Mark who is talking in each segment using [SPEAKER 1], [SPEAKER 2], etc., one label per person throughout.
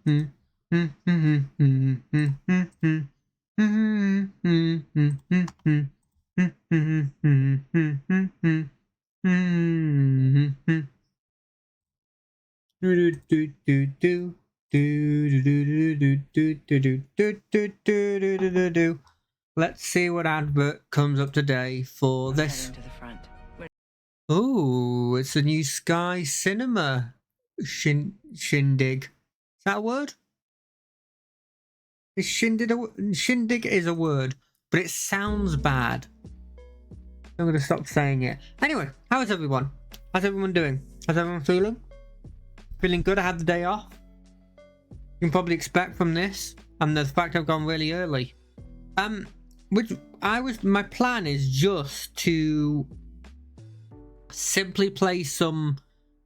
[SPEAKER 1] Let's see what advert comes up today for this. Oh, it's a new Sky Cinema shindig. Is that a word? Is shindig is a word, but it sounds bad. I'm gonna stop saying it. Anyway, how is everyone? How's everyone doing? How's everyone feeling? Feeling good? I had the day off. You can probably expect from this, and the fact I've gone really early. My plan is just to simply play some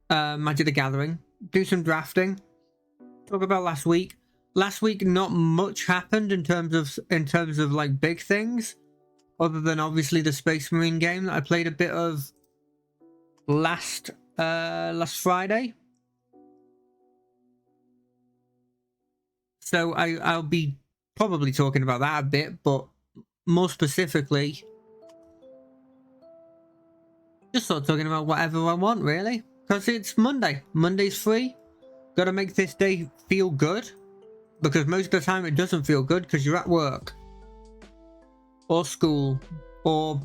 [SPEAKER 1] Magic the Gathering, do some drafting, talk about last week. Last week, not much happened in terms of like big things, other than obviously the Space Marine game that I played a bit of last Friday. So I'll be probably talking about that a bit, but more specifically, just sort of talking about whatever I want, really, because it's Monday. Monday's free. Got to make this day feel good, because most of the time it doesn't feel good because you're at work or school or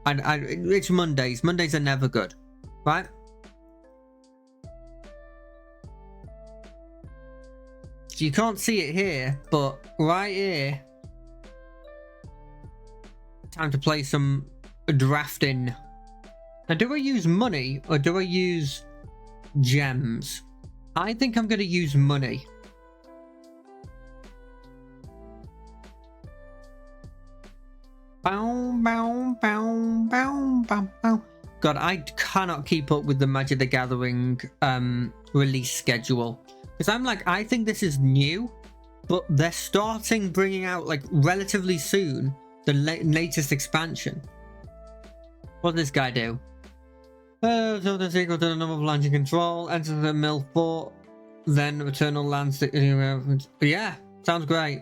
[SPEAKER 1] it's Mondays. Mondays are never good, right? So you can't see it here, but right here, time to play some drafting. Now, do I use money or do I use gems? I think I'm going to use money. Bow, bow, bow, bow, bow, bow. God, I cannot keep up with the Magic the Gathering release schedule. Because I'm like, I think this is new, but they're starting bringing out, like, relatively soon, the latest expansion. What does this guy do? Something equal to the number of lands you control. Enter the mill fort, then return all lands. Yeah, sounds great.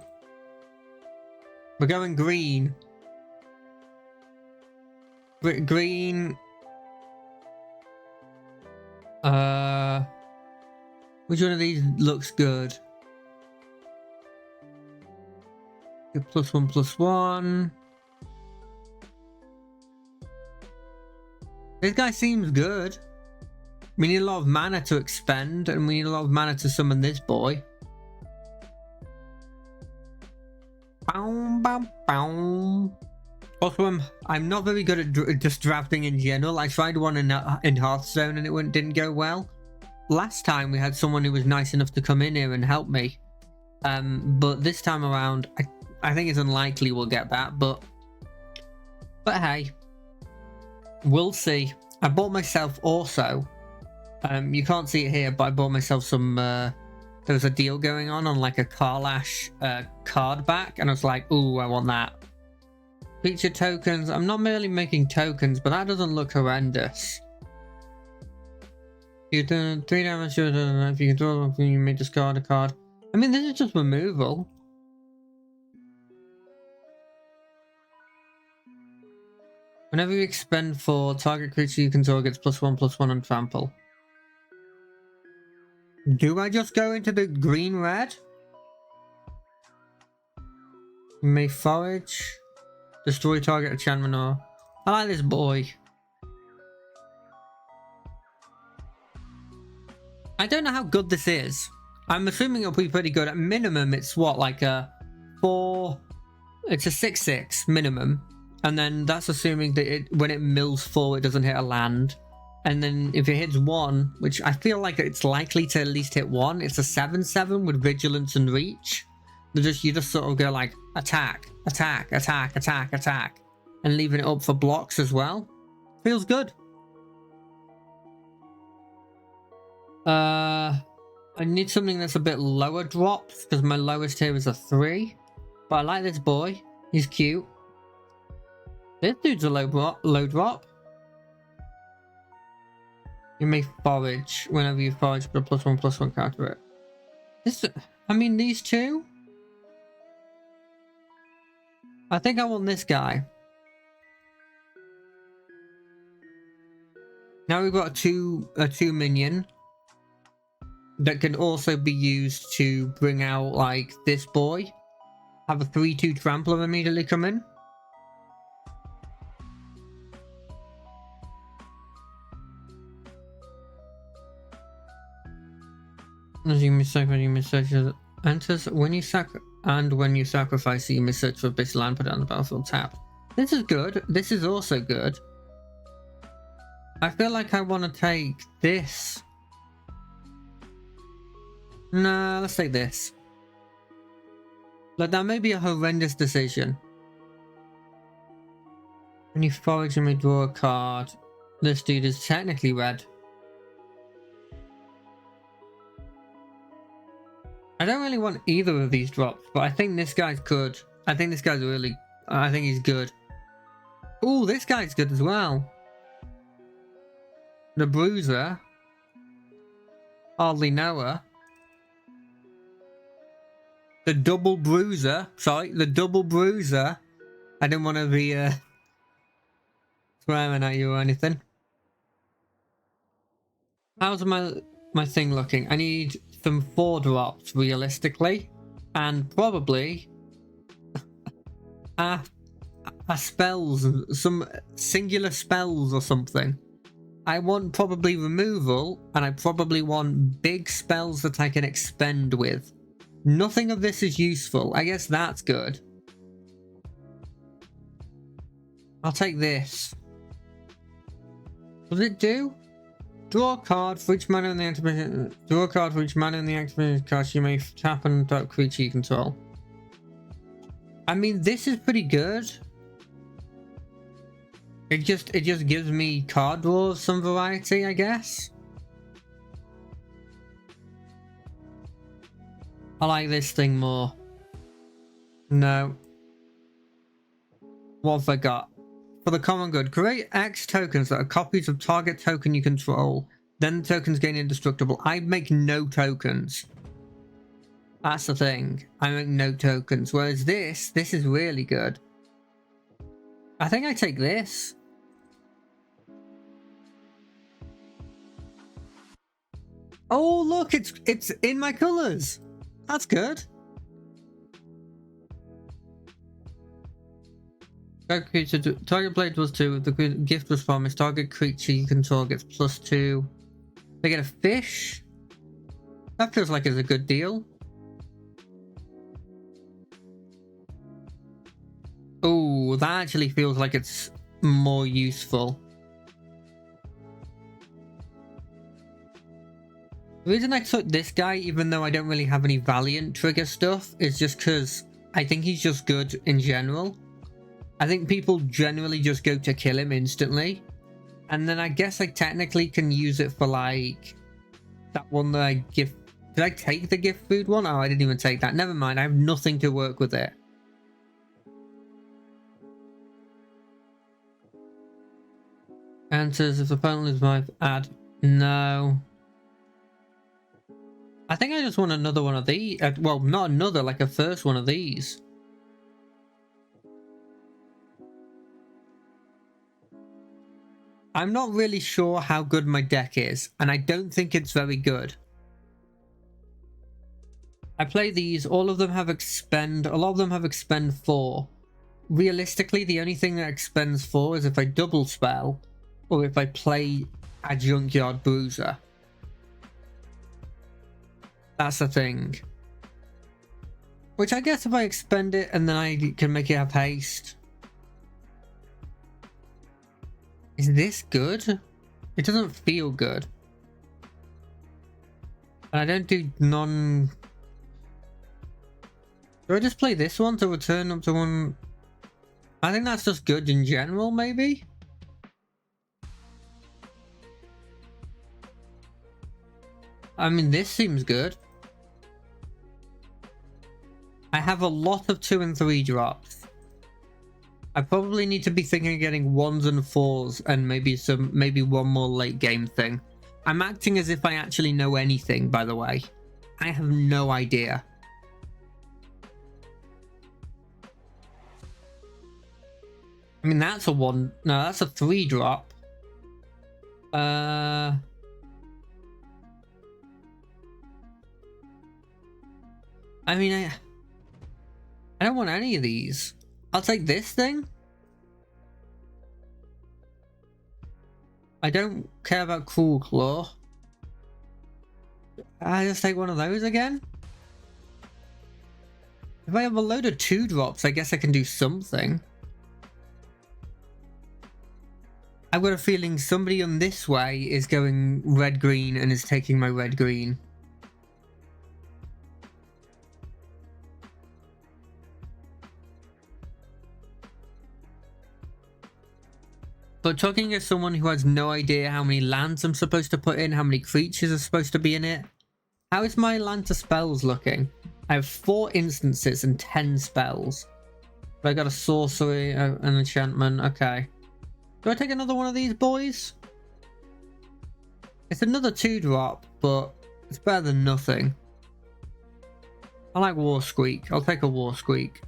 [SPEAKER 1] We're going green. Green. Which one of these looks good? +1/+1. This guy seems good. We need a lot of mana to expend, and we need a lot of mana to summon this boy. Bow, bow, bow. Also, I'm not very good at just drafting in general. I tried one in Hearthstone and it didn't go well. Last time we had someone who was nice enough to come in here and help me. But this time around, I think it's unlikely we'll get that. But hey, we'll see. I bought myself also. You can't see it here, but I bought myself some. There was a deal going on like a Karlash card back, and I was like, ooh, I want that. Feature tokens. I'm not merely making tokens, but that doesn't look horrendous. You do 3 damage. If you can draw them, you may discard a card. I mean, this is just removal. Whenever you expend 4, target creature you control gets +1/+1 on trample. Do I just go into the green-red? You may forage. Destroy target enchantment or... I like this boy. I don't know how good this is. I'm assuming it'll be pretty good. At minimum, it's what, like a 4... It's a 6/6 minimum. And then that's assuming that when it mills 4, it doesn't hit a land. And then if it hits 1, which I feel like it's likely to at least hit 1, it's a 7/7 with vigilance and reach. You just sort of go like attack, attack, attack, attack, attack, and leaving it up for blocks as well. Feels good. I need something that's a bit lower dropped because my lowest here is a 3. But I like this boy. He's cute. This dude's a low drop. You may forage. Whenever you forage, put a +1/+1 counter it. This, I mean, these two? I think I want this guy. Now we've got a two minion that can also be used to bring out, like, this boy. Have a 3/2 trampler immediately come in. As you missearch enters when you sacrifice, you missearch for this land, put it on the battlefield tab. This is good. This is also good. I feel like I want to take this. Nah, let's take this. Like, that may be a horrendous decision. When you forage, you may draw a card. This dude is technically red. I don't really want either of these drops, but I think this guy's good. I think this guy's really... I think he's good. Ooh, this guy's good as well. The Bruiser. Hardly know her. The Double Bruiser. Sorry, the Double Bruiser. I didn't want to be swearing at you or anything. How's my thing looking? I need some 4 drops realistically, and probably a spells, some singular spells or something. I want probably removal, and I probably want big spells that I can expend with. Nothing of this is useful. I guess that's good. I'll take this. What does it do? Draw a card for each mana in the activation. Draw a card for each mana in the activation card. You may tap and tap creature you control. I mean, this is pretty good. It just gives me card draw of some variety, I guess. I like this thing more. No. What have I got? For the common good, create X tokens that are copies of target token you control. Then the tokens gain indestructible. I make no tokens. That's the thing. I make no tokens. Whereas this is really good. I think I take this. Oh, look, it's in my colors. That's good. Target blade was 2. The gift was promised. Target creature you control gets +2. They get a fish. That feels like it's a good deal. Oh, that actually feels like it's more useful. The reason I took this guy, even though I don't really have any Valiant trigger stuff, is just because I think he's just good in general. I think people generally just go to kill him instantly. And then I guess I technically can use it for, like, that one that I give. Did I take the gift food one? Oh, I didn't even take that. Never mind. I have nothing to work with it. Answers if the opponent is my add. No. I think I just want another one of these. Well, not another, like a first one of these. I'm not really sure how good my deck is, and I don't think it's very good. I play these, all of them have expend, a lot of them have expend 4. Realistically, the only thing that expends 4 is if I double spell, or if I play a Junkyard Bruiser. That's the thing. Which I guess if I expend it and then I can make it have haste. Is this good? It doesn't feel good. And I don't do non... Do I just play this one to return up to one? I think that's just good in general, maybe? I mean, this seems good. I have a lot of 2 and 3 drops. I probably need to be thinking of getting 1s and 4s and maybe one more late game thing. I'm acting as if I actually know anything, by the way. I have no idea. I mean, that's a 1. No, that's a 3 drop. I mean, I don't want any of these. I'll take this thing. I don't care about Cruel Claw. I just take one of those again. If I have a load of 2 drops, I guess I can do something. I've got a feeling somebody on this way is going red-green and is taking my red-green. But talking as someone who has no idea how many lands I'm supposed to put in, how many creatures are supposed to be in it, how is my land to spells looking? I have 4 instances and 10 spells. But I got a sorcery, an enchantment, okay. Do I take another one of these boys? It's another 2 drop, but it's better than nothing. I like War Squeak. I'll take a War Squeak.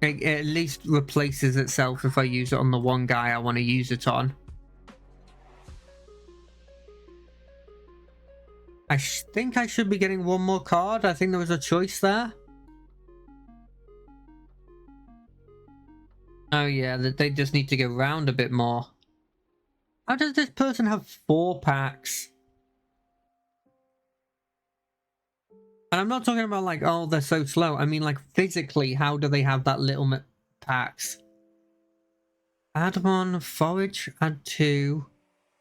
[SPEAKER 1] It at least replaces itself if I use it on the one guy I want to use it on. I think I should be getting one more card. I think there was a choice there. Oh yeah, they just need to go round a bit more. How does this person have 4 packs? And I'm not talking about like, oh, they're so slow. I mean like physically, how do they have that little packs? Add 1, forage, add 2,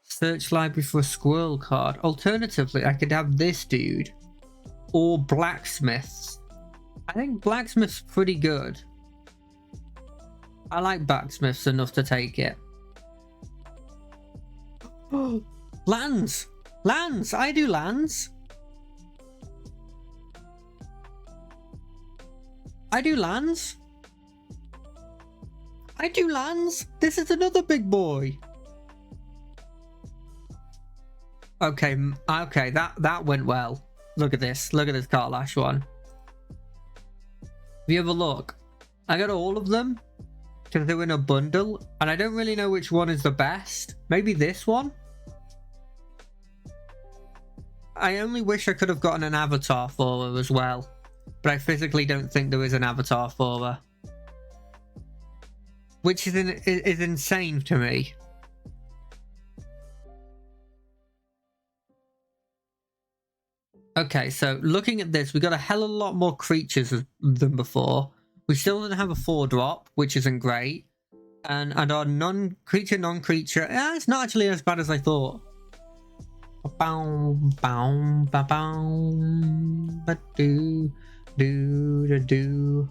[SPEAKER 1] search library for a squirrel card. Alternatively, I could have this dude or blacksmiths. I think blacksmith's pretty good. I like blacksmiths enough to take it. Lands! Lands! I do lands! I do lands. I do lands. This is another big boy. Okay, okay, that went well. Look at this. Look at this Carlash one. If you have a look, I got all of them because they're in a bundle, and I don't really know which one is the best. Maybe this one? I only wish I could have gotten an avatar for her as well. But I physically don't think there is an avatar for her. Which is insane to me. Okay, so looking at this, we got a hell of a lot more creatures than before. We still didn't have a 4 drop, which isn't great. And our non-creature, it's not actually as bad as I thought. Bow, bow, bow, bow, ba do. Do.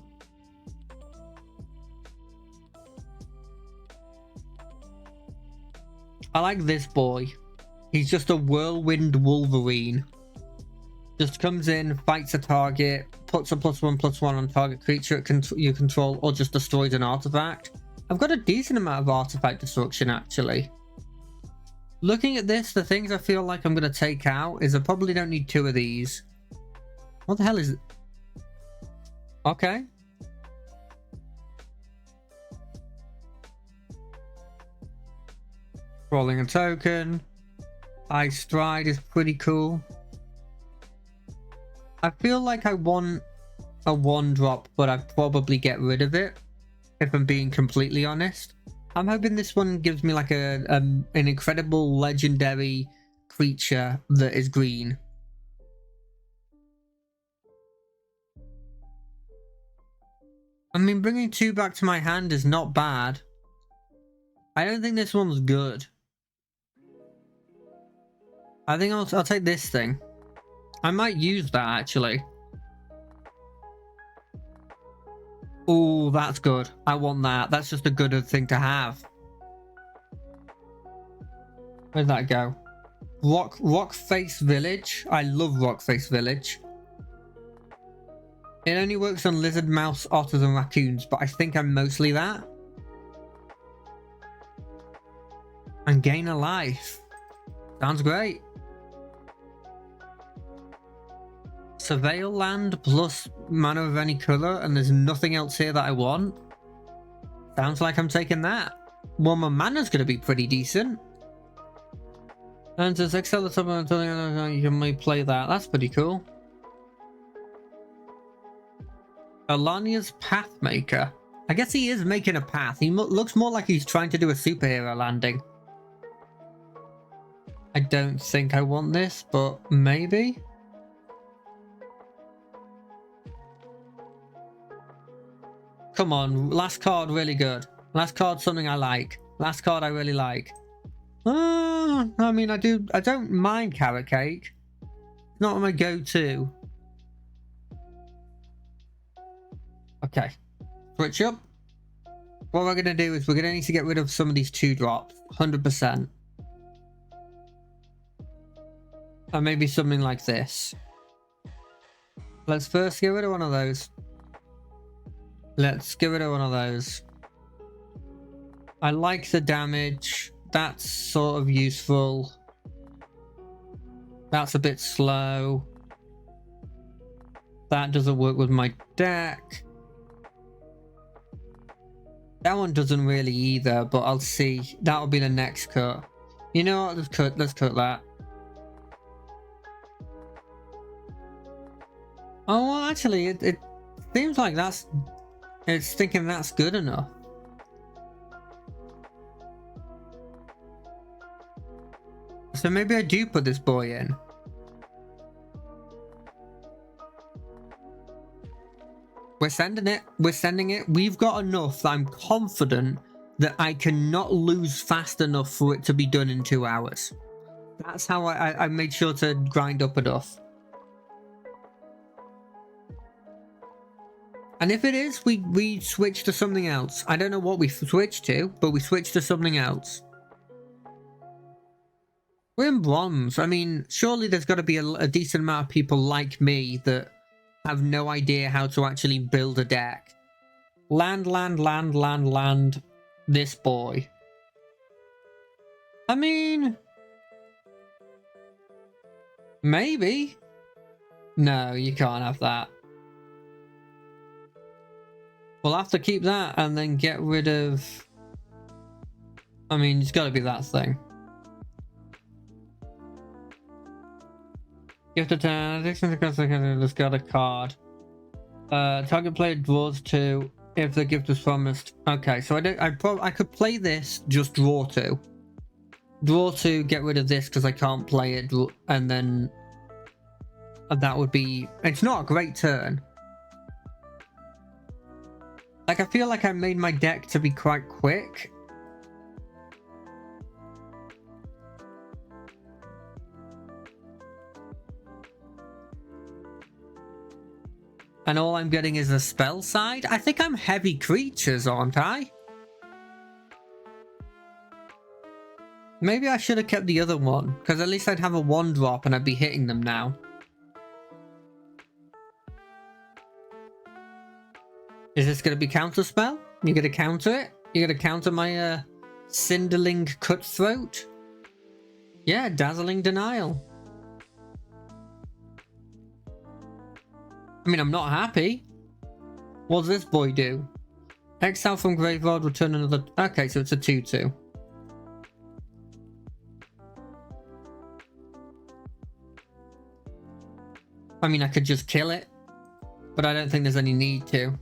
[SPEAKER 1] I like this boy. He's just a whirlwind Wolverine. Just comes in, fights a target, puts a +1/+1 on target creature you control, or just destroys an artifact. I've got a decent amount of artifact destruction actually. Looking at this, the things I feel like I'm going to take out is I probably don't need 2 of these. What the hell is it? Okay. Rolling a token. High Stride is pretty cool. I feel like I want a 1 drop, but I'd probably get rid of it, if I'm being completely honest. I'm hoping this one gives me like an incredible legendary creature that is green. I mean, bringing 2 back to my hand is not bad. I don't think this one's good. I think I'll take this thing. I might use that actually. Oh, that's good. I want that. That's just a good thing to have. Where'd that go? Rockface Village. I love Rockface Village. It only works on lizard, mouse, otters, and raccoons, but I think I'm mostly that. And gain a life. Sounds great. Surveil land plus mana of any color, and there's nothing else here that I want. Sounds like I'm taking that. Well, my mana's gonna be pretty decent. And says excel the top until you can only play that. That's pretty cool. Alania's Pathmaker. I guess he is making a path. He looks more like he's trying to do a superhero landing. I don't think I want this, but maybe. Come on, last card really good. Last card something I like. Last card I really like. I mean, I don't mind carrot cake. It's not my go-to. Okay. Switch up. What we're going to do is we're going to need to get rid of some of these 2-drops. 100%. And maybe something like this. Let's first get rid of one of those. Let's get rid of one of those. I like the damage. That's sort of useful. That's a bit slow. That doesn't work with my deck. That one doesn't really either, but I'll see. That'll be the next cut. You know what? Let's cut that. Oh, well, actually, it seems like it's thinking that's good enough. So maybe I do put this boy in. We're sending it. We're sending it. We've got enough that I'm confident that I cannot lose fast enough for it to be done in 2 hours. That's how I made sure to grind up enough. And if it is, we switch to something else. I don't know what we switch to, but we switch to something else. We're in bronze. I mean, surely there's got to be a decent amount of people like me that have no idea how to actually build a deck. Land, this boy. I mean, maybe. No, you can't have that. We'll have to keep that and then get rid of... I mean, it's got to be that thing. Gift a turn. Just got a card. Target player draws 2 if the gift is promised. Okay, so I could play this, just draw 2. Draw 2, get rid of this because I can't play it, and then that would be... It's not a great turn. Like, I feel like I made my deck to be quite quick. And all I'm getting is a spell side? I think I'm heavy creatures, aren't I? Maybe I should have kept the other one, because at least I'd have a 1-drop and I'd be hitting them now. Is this going to be counter spell? You going to counter it? You going to counter my Cinderling Cutthroat? Yeah, Dazzling Denial. I mean, I'm not happy. What does this boy do? Exile from Graveyard, return another... Okay, so it's a 2-2. I mean, I could just kill it, but I don't think there's any need to.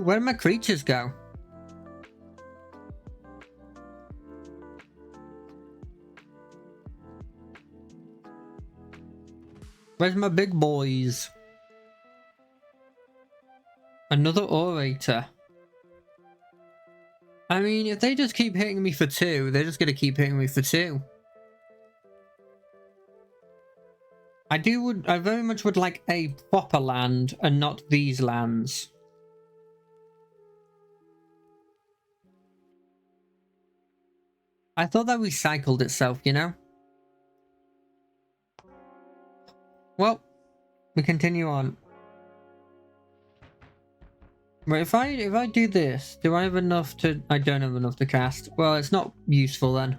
[SPEAKER 1] Where did my creatures go? Where's my big boys? Another Orator. I mean, if they just keep hitting me for 2, they're just gonna keep hitting me for 2. I very much would like a proper land and not these lands. I thought that recycled itself, you know? Well, we continue on. Right, if I do this, do I have enough to... I don't have enough to cast. Well, it's not useful then.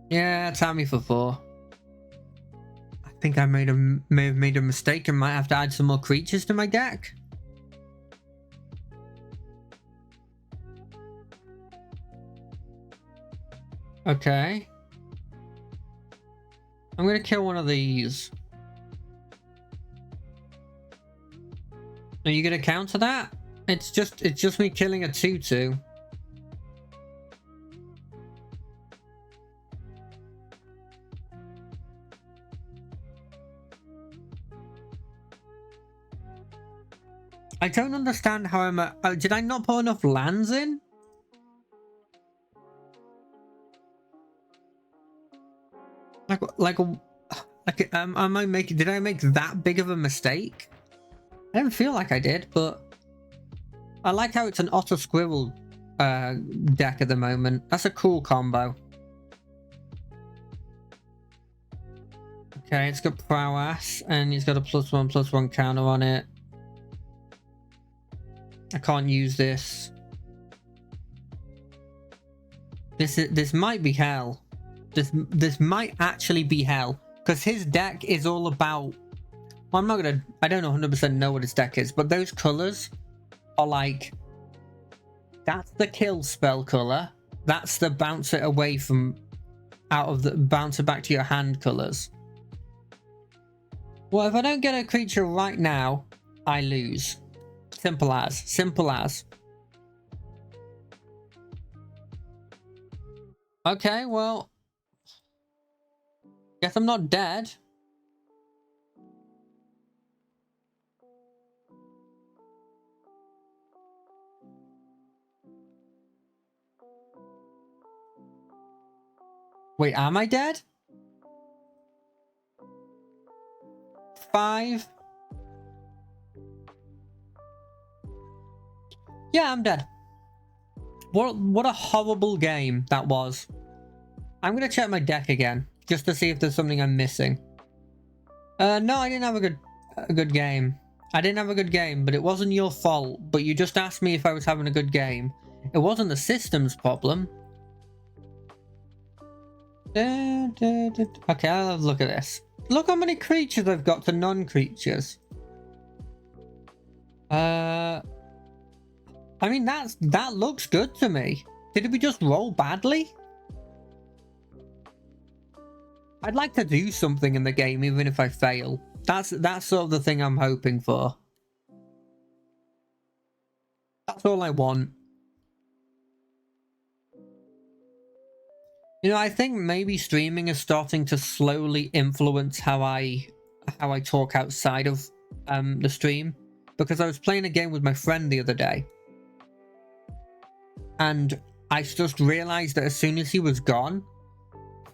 [SPEAKER 1] Yeah, Tammy for 4. I think I may have made a mistake and might have to add some more creatures to my deck. Okay. I'm gonna kill one of these. Are you gonna counter that? It's just me killing a 2/2. I don't understand how I'm... did I not put enough lands in? Am I making... Did I make that big of a mistake? I don't feel like I did, but... I like how it's an otter squirrel deck at the moment. That's a cool combo. Okay, it's got prowess, and he's got a +1/+1 counter on it. I can't use this. This might be hell. This might actually be hell, because his deck is all about... Well, I don't 100% know what his deck is, but those colors are like... That's the kill spell color. That's the bounce it away from... bounce it back to your hand colors. Well, if I don't get a creature right now, I lose. Simple as. Simple as. Okay, well... Guess I'm not dead. Wait, am I dead? 5. Yeah, I'm dead. What a horrible game that was. I'm gonna check my deck again, just to see if there's something I'm missing. No, I didn't have a good game. I didn't have a good game, but it wasn't your fault. But you just asked me if I was having a good game. It wasn't the system's problem. Okay, I'll have a look at this. Look how many creatures I've got to non-creatures. I mean, that looks good to me. Did we just roll badly? I'd like to do something in the game, even if I fail. That's sort of the thing I'm hoping for. That's all I want. You know, I think maybe streaming is starting to slowly influence how I talk outside of the stream. Because I was playing a game with my friend the other day. And I just realized that as soon as he was gone,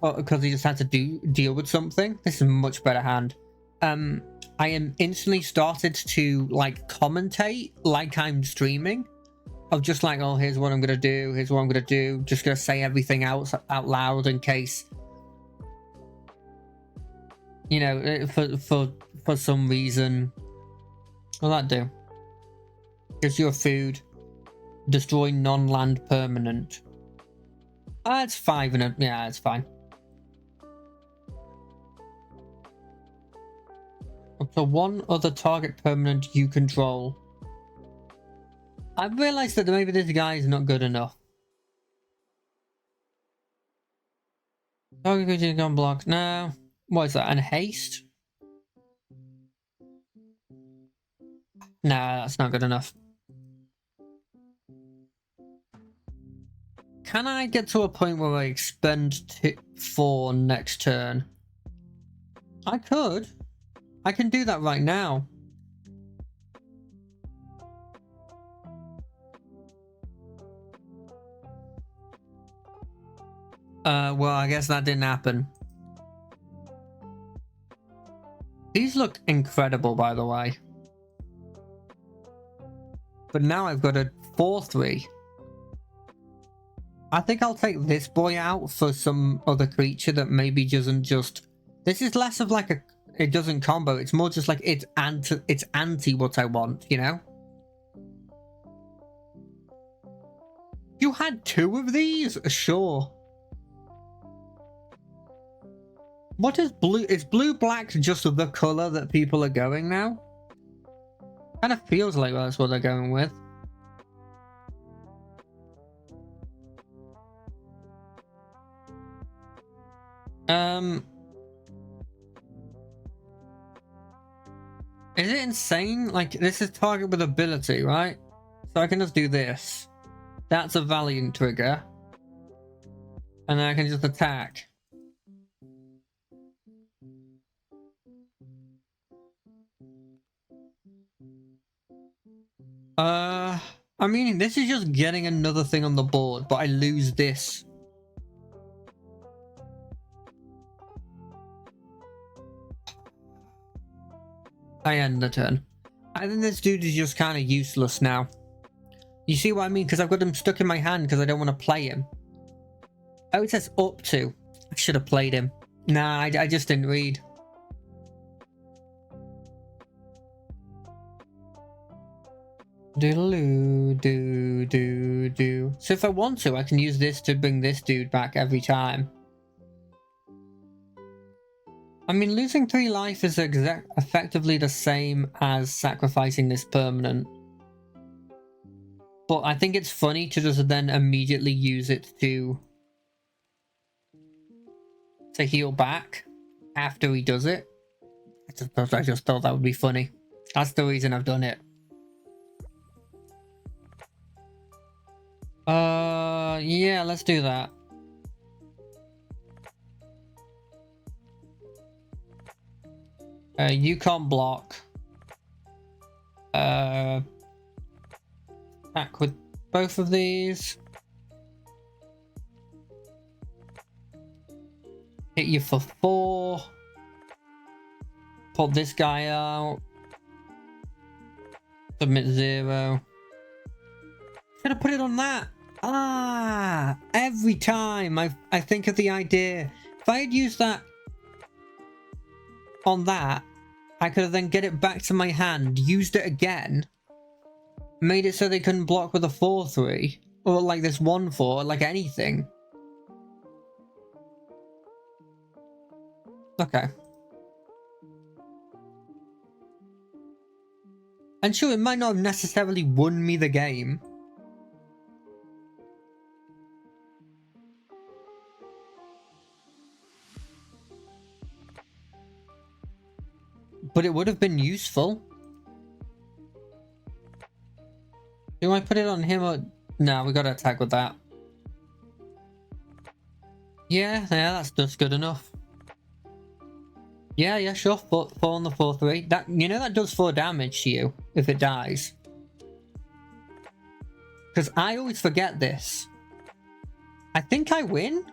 [SPEAKER 1] because he just had to deal with something. This is a much better hand. I am instantly started to like commentate like I'm streaming. Of just like, oh, here's what I'm gonna do. Here's what I'm gonna do. Just gonna say everything out loud in case, you know, for some reason. What'll that do? Gives you a food. Destroy non-land permanent. It's 5 and yeah, it's fine. Up to 1 other target permanent you control. I've realized that maybe this guy is not good enough. Target creature can block. No. What is that? And haste? Nah, that's not good enough. Can I get to a point where I expend 4 next turn? I could. I can do that right now. Well, I guess that didn't happen. These look incredible, by the way. But now I've got a 4/3. I think I'll take this boy out for some other creature that maybe doesn't just This is less of like a it doesn't combo. It's more just like it's anti what I want, you know? You had 2 of these? Sure. What is blue? Is blue black just the color that people are going now? Kind of feels like that's what they're going with. Is it insane? Like, this is target with ability, right? So I can just do this. That's a Valiant trigger. And then I can just attack. I mean, this is just getting another thing on the board, but I lose this. I end the turn. I think this dude is just kind of useless now. You see what I mean? Because I've got him stuck in my hand because I don't want to play him. Oh, it says up to. I should have played him. Nah, I just didn't read. Doodaloo, do. So if I want to, I can use this to bring this dude back every time. I mean, losing 3 life is effectively the same as sacrificing this permanent. But I think it's funny to just then immediately use it to heal back after he does it. I just thought that would be funny. That's the reason I've done it. Yeah, let's do that. You can't block. Attack with both of these. Hit you for 4. Pull this guy out. Submit 0. Should have put it on that. Ah, every time I think of the idea. If I had used that on that, I could have then get it back to my hand, used it again, made it so they couldn't block with a 4/3 or like this 1/4, like anything. Okay. And sure, it might not have necessarily won me the game. But it would have been useful. Do I put it on him or... No, we gotta attack with that. Yeah, that's good enough. Yeah, sure. 4 on the 4/3. That, you know, that does 4 damage to you if it dies. Because I always forget this. I think I win.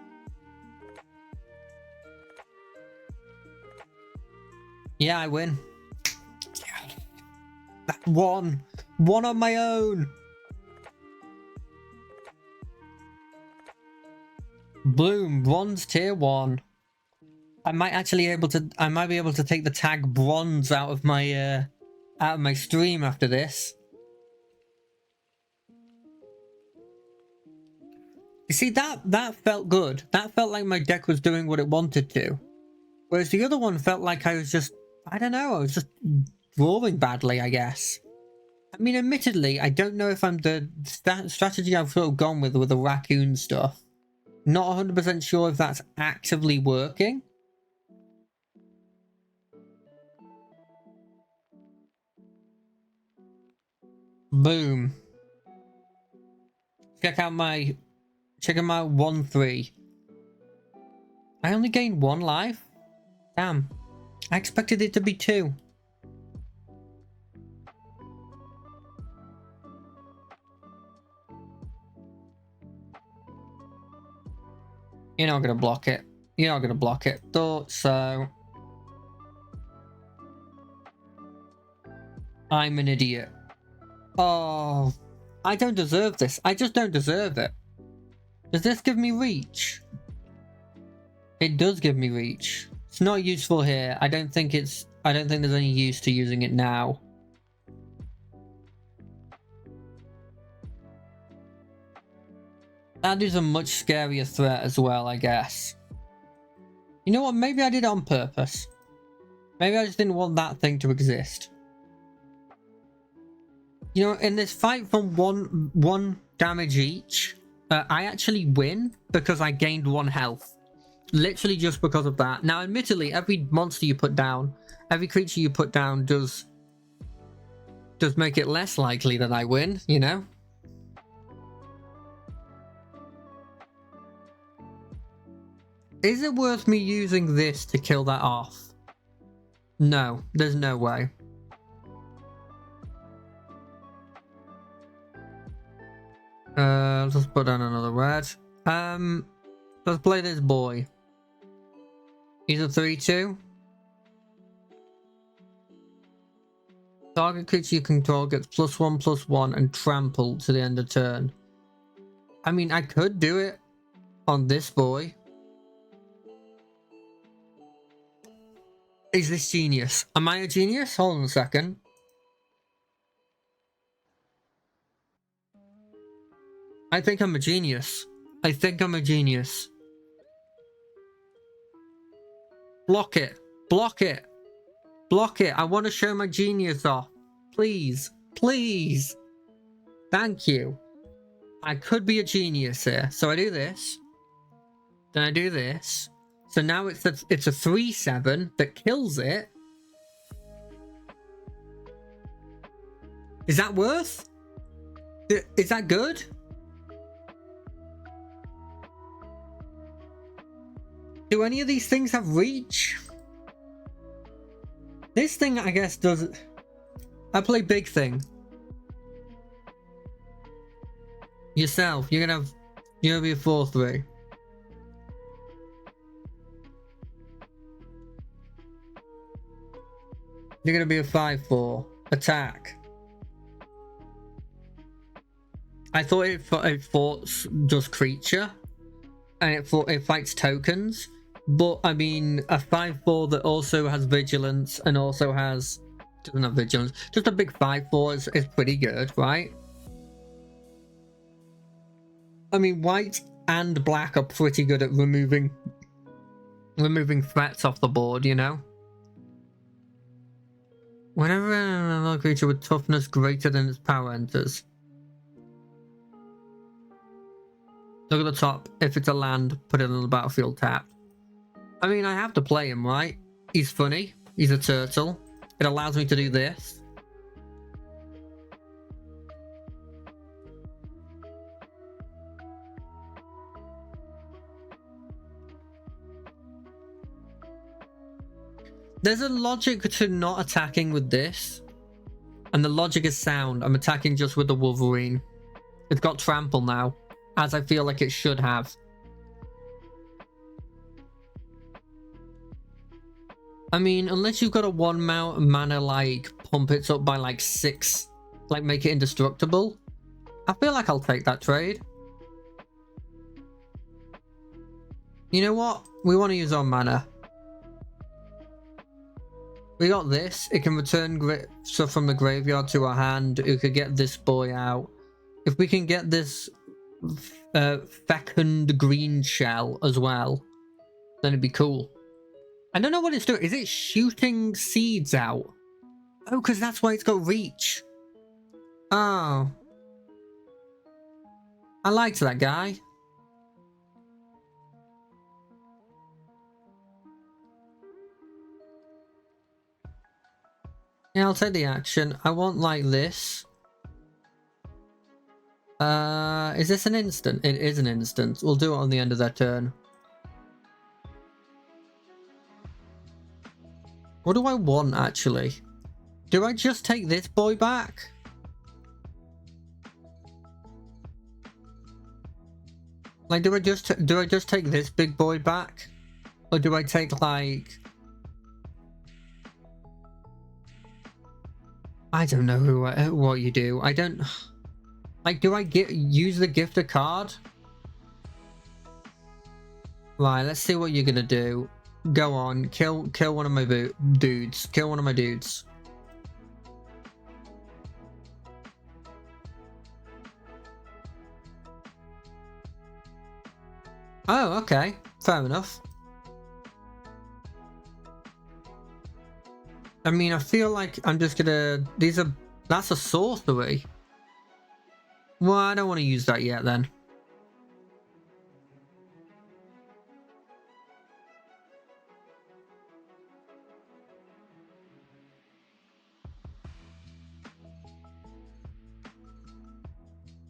[SPEAKER 1] Yeah, I win. Yeah. That one on my own. Bloom, bronze tier 1. I might be able to take the tag bronze out of my stream after this. You see, that felt good. That felt like my deck was doing what it wanted to. Whereas the other one felt like I was just, I don't know, I was just drawing badly, I guess. I mean, admittedly, I don't know if I'm the strategy I've sort of gone with the raccoon stuff. Not 100% sure if that's actively working. Boom. Check out my 1/3. I only gained 1 life? Damn. I expected it to be 2. You're not gonna block it. You're not gonna block it. Thought so. I'm an idiot. Oh, I don't deserve this. I just don't deserve it. Does this give me reach? It does give me reach. It's not useful here. I don't think there's any use to using it now. That is a much scarier threat as well, I guess. You know what? Maybe I did it on purpose. Maybe I just didn't want that thing to exist. You know, in this fight from one damage each, I actually win because I gained 1 health. Literally just because of that. Now, admittedly, every monster you put down, every creature you put down does make it less likely that I win, you know? Is it worth me using this to kill that off? No, there's no way. Let's put down another red. Let's play this boy. He's a 3/2. Target creature you control gets +1/+1 and trample to the end of turn. I mean, I could do it on this boy. Is this genius? Am I a genius? Hold on a second. I think I'm a genius. I think I'm a genius. Block it. Block it. Block it. I want to show my genius off. Please. Please. Thank you. I could be a genius here. So I do this. Then I do this. So now it's a 3/7 that kills it. Is that worth? Is that good? Do any of these things have reach? This thing, I guess, does... I play big thing. Yourself, you're gonna be a 4/3. You're gonna be a 5/4. Attack. I thought it fought just creature, and it fights tokens. But I mean, a 5/4 that also has vigilance and also doesn't have vigilance. Just a big 5/4 is pretty good, right? I mean, white and black are pretty good at removing threats off the board, you know. Whenever another creature with toughness greater than its power enters. Look at the top. If it's a land, put it on the battlefield tap. I mean, I have to play him, right? He's funny. He's a turtle. It allows me to do this. There's a logic to not attacking with this. And the logic is sound. I'm attacking just with the Wolverine. It's got trample now, as I feel like it should have. I mean, unless you've got a 1 mana, like, pump it up by, like, 6, like, make it indestructible, I feel like I'll take that trade. You know what? We want to use our mana. We got this. It can return stuff from the graveyard to our hand. It could get this boy out. If we can get this fecund green shell as well, then it'd be cool. I don't know what it's doing. Is it shooting seeds out? Oh, because that's why it's got reach. Oh. I liked that guy. Yeah, I'll take the action. I want like this. Is this an instant? It is an instant. We'll do it on the end of their turn. What do I want, actually? Do I just take this boy back? Like, do I just take this big boy back? Or do I take, like... I don't know what you do. I don't... Like, do I use the gifter card? Right, let's see what you're gonna do. Go on, kill one of my dudes. Kill one of my dudes. Oh, okay. Fair enough. I mean, I feel like I'm just gonna... That's a sorcery. Well, I don't want to use that yet then.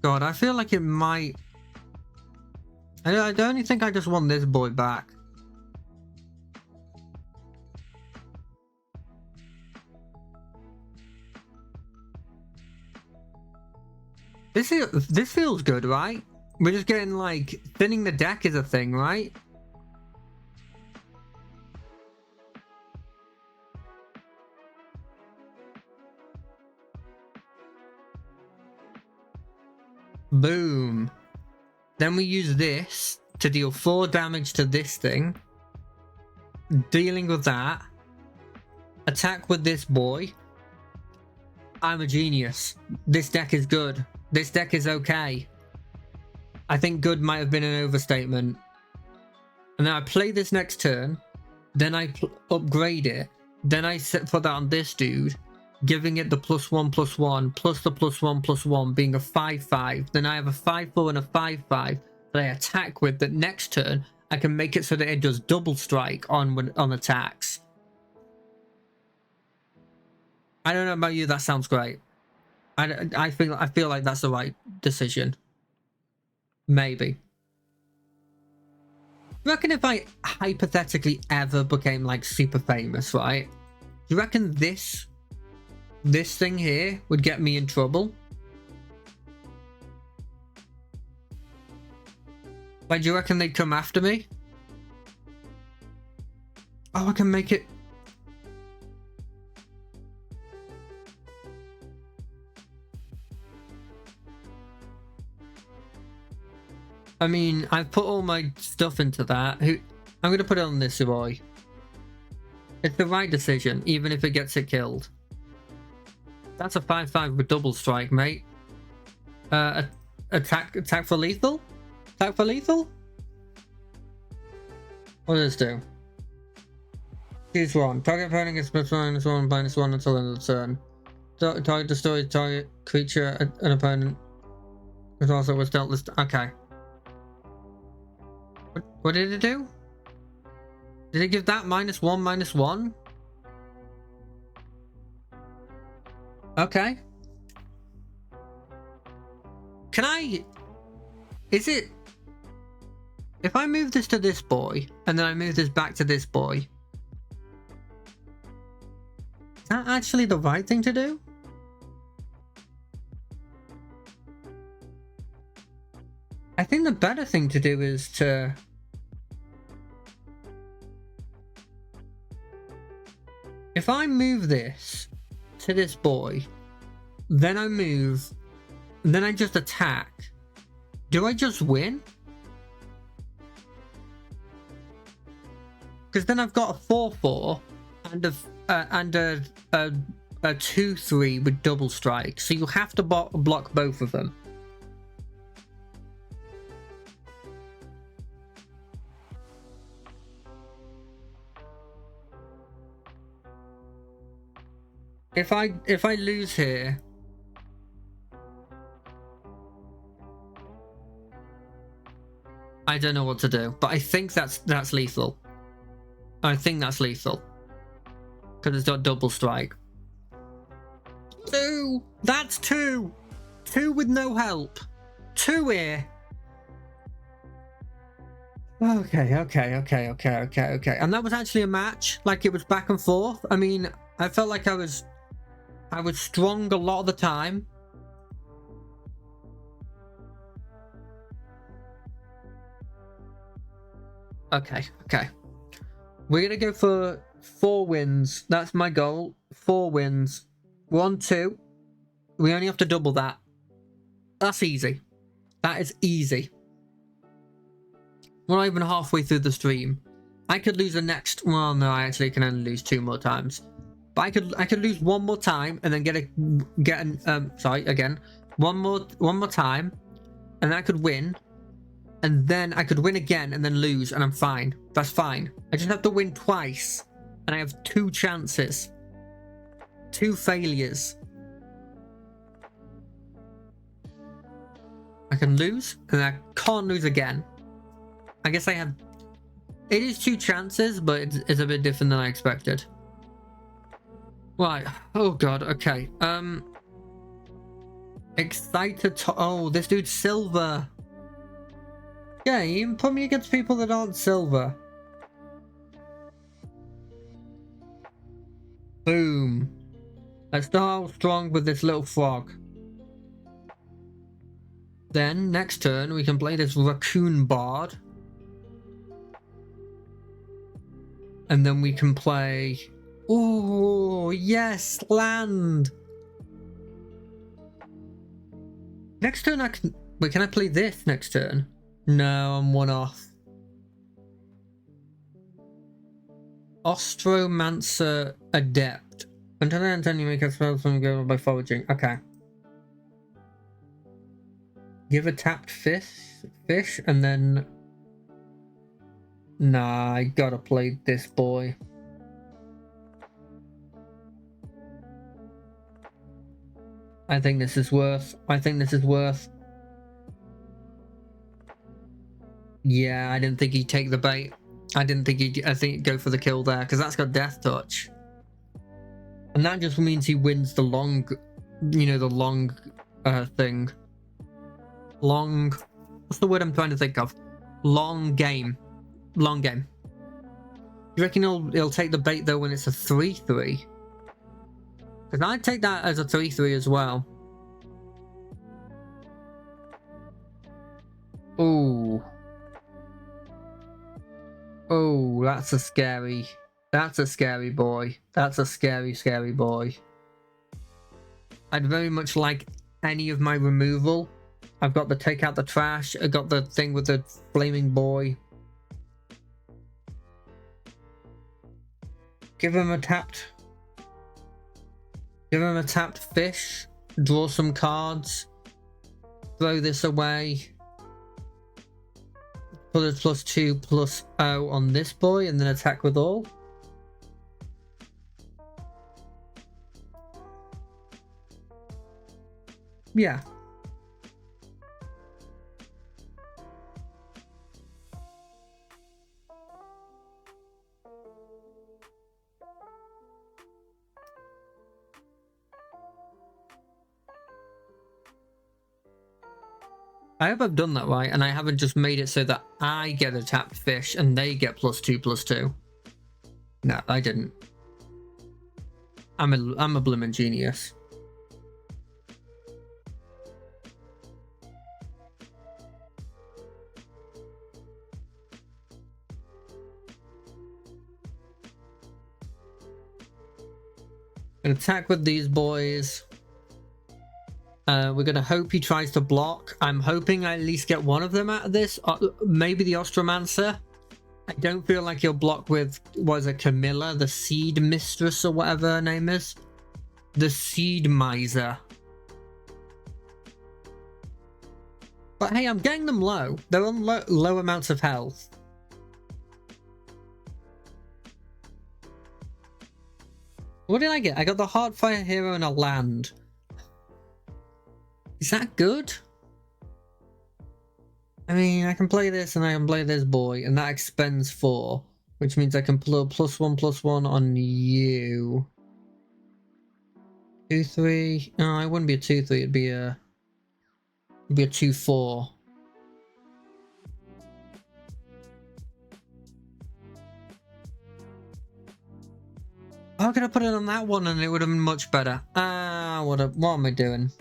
[SPEAKER 1] God, I feel like it might... I don't think I just want this boy back. This feels good, right? We're just getting, like, thinning the deck is a thing, right? Boom. Then we use this to deal 4 damage to this thing. Dealing with that. Attack with this boy. I'm a genius. This deck is good. This deck is okay. I think good might have been an overstatement. And then I play this next turn. Then I upgrade it. Then I put that on this dude. Giving it the +1/+1 plus the +1/+1 being a 5/5. Then I have a 5/4 and a 5/5 that I attack with. That next turn I can make it so that it does double strike on attacks. I don't know about you, that sounds great. I feel like that's the right decision. Maybe. You reckon if I hypothetically ever became like super famous, right? Do you reckon this thing here would get me in trouble? Like, do you reckon they'd come after me? Oh, I can make it... I mean, I've put all my stuff into that. I'm going to put it on this boy. It's the right decision, even if it gets it killed. That's a 5/5 with double strike, mate. Attack for lethal? Attack for lethal? What does this do? Choose one. Target opponent gets +1/-1/-1 until the end of the turn. Target destroys target creature, an opponent. It also was dealt this. Okay. What did it do? Did it give that -1/-1? Okay. Can I... Is it... If I move this to this boy, and then I move this back to this boy, is that actually the right thing to do? I think the better thing to do is to... If I move this to this boy, then I move, then I just attack, do I just win? Because then I've got a 4/4 and a 2/3 with double strike, so you have to block both of them. If I lose here, I don't know what to do, but I think that's lethal. I think that's lethal because it's got double strike. 2. That's 2. 2 with no help. 2 here. Okay. And that was actually a match. Like, it was back and forth. I mean, I felt like I was strong a lot of the time. Okay. We're gonna go for 4 wins. That's my goal. 4 wins. 1, 2. We only have to double that. That's easy. That is easy. We're not even halfway through the stream. I could lose the next. Well, no, I actually can only lose 2 more times. But I could lose 1 more time and then one more time, and then I could win, and then I could win again and then lose, and I'm fine. That's fine. I just have to win twice, and I have 2 chances, 2 failures. I can lose, and I can't lose again. I guess I have. It is 2 chances, but it's a bit different than I expected. Right. Oh god. Okay. Excited to. Oh, this dude's silver. Game, put me against people that aren't silver. Boom. Let's start strong with this little frog. Then next turn we can play this raccoon bard. And then we can play. Oh, yes, land. Next turn I can. Wait, can I play this next turn? No, I'm 1 off. Ostromancer Adept. Until then, you make a spell from go by foraging. Okay. Give a tapped fish, and then. Nah, I gotta play this boy. I think this is worth. Yeah, I didn't think he'd take the bait. I think he'd go for the kill there, because that's got death touch. And that just means he wins the long, the long thing. Long, what's the word I'm trying to think of? Long game. Long game. You reckon he'll take the bait though when it's a 3-3? Because I'd take that as a 3-3 as well. Ooh. Oh, that's a scary boy. That's a scary boy. I'd very much like any of my removal. I've got the take out the trash. I got the thing with the flaming boy. Give him a tapped fish. Draw some cards. Throw this away. Put a +2/+0 on this boy and then attack with all. Yeah. I hope I've done that right, and I haven't just made it so that I get a tapped fish and they get +2/+2. No, I didn't. I'm a bloomin' genius. Attack with these boys. We're going to hope he tries to block. I'm hoping I at least get one of them out of this. Maybe the Ostromancer. I don't feel like he'll block with, what is it, Camilla? The Seed Mistress or whatever her name is. The Seed Miser. But hey, I'm getting them low. They're on low amounts of health. What did I get? I got the Heartfire Hero and a land. Is that good? I mean, I can play this and I can play this boy, and that expends 4, which means I can play +1/+1 on you. 2-3. No, it wouldn't be a 2-3. It'd be a 2-4. How could I put it on that one and it would have been much better? What am I doing?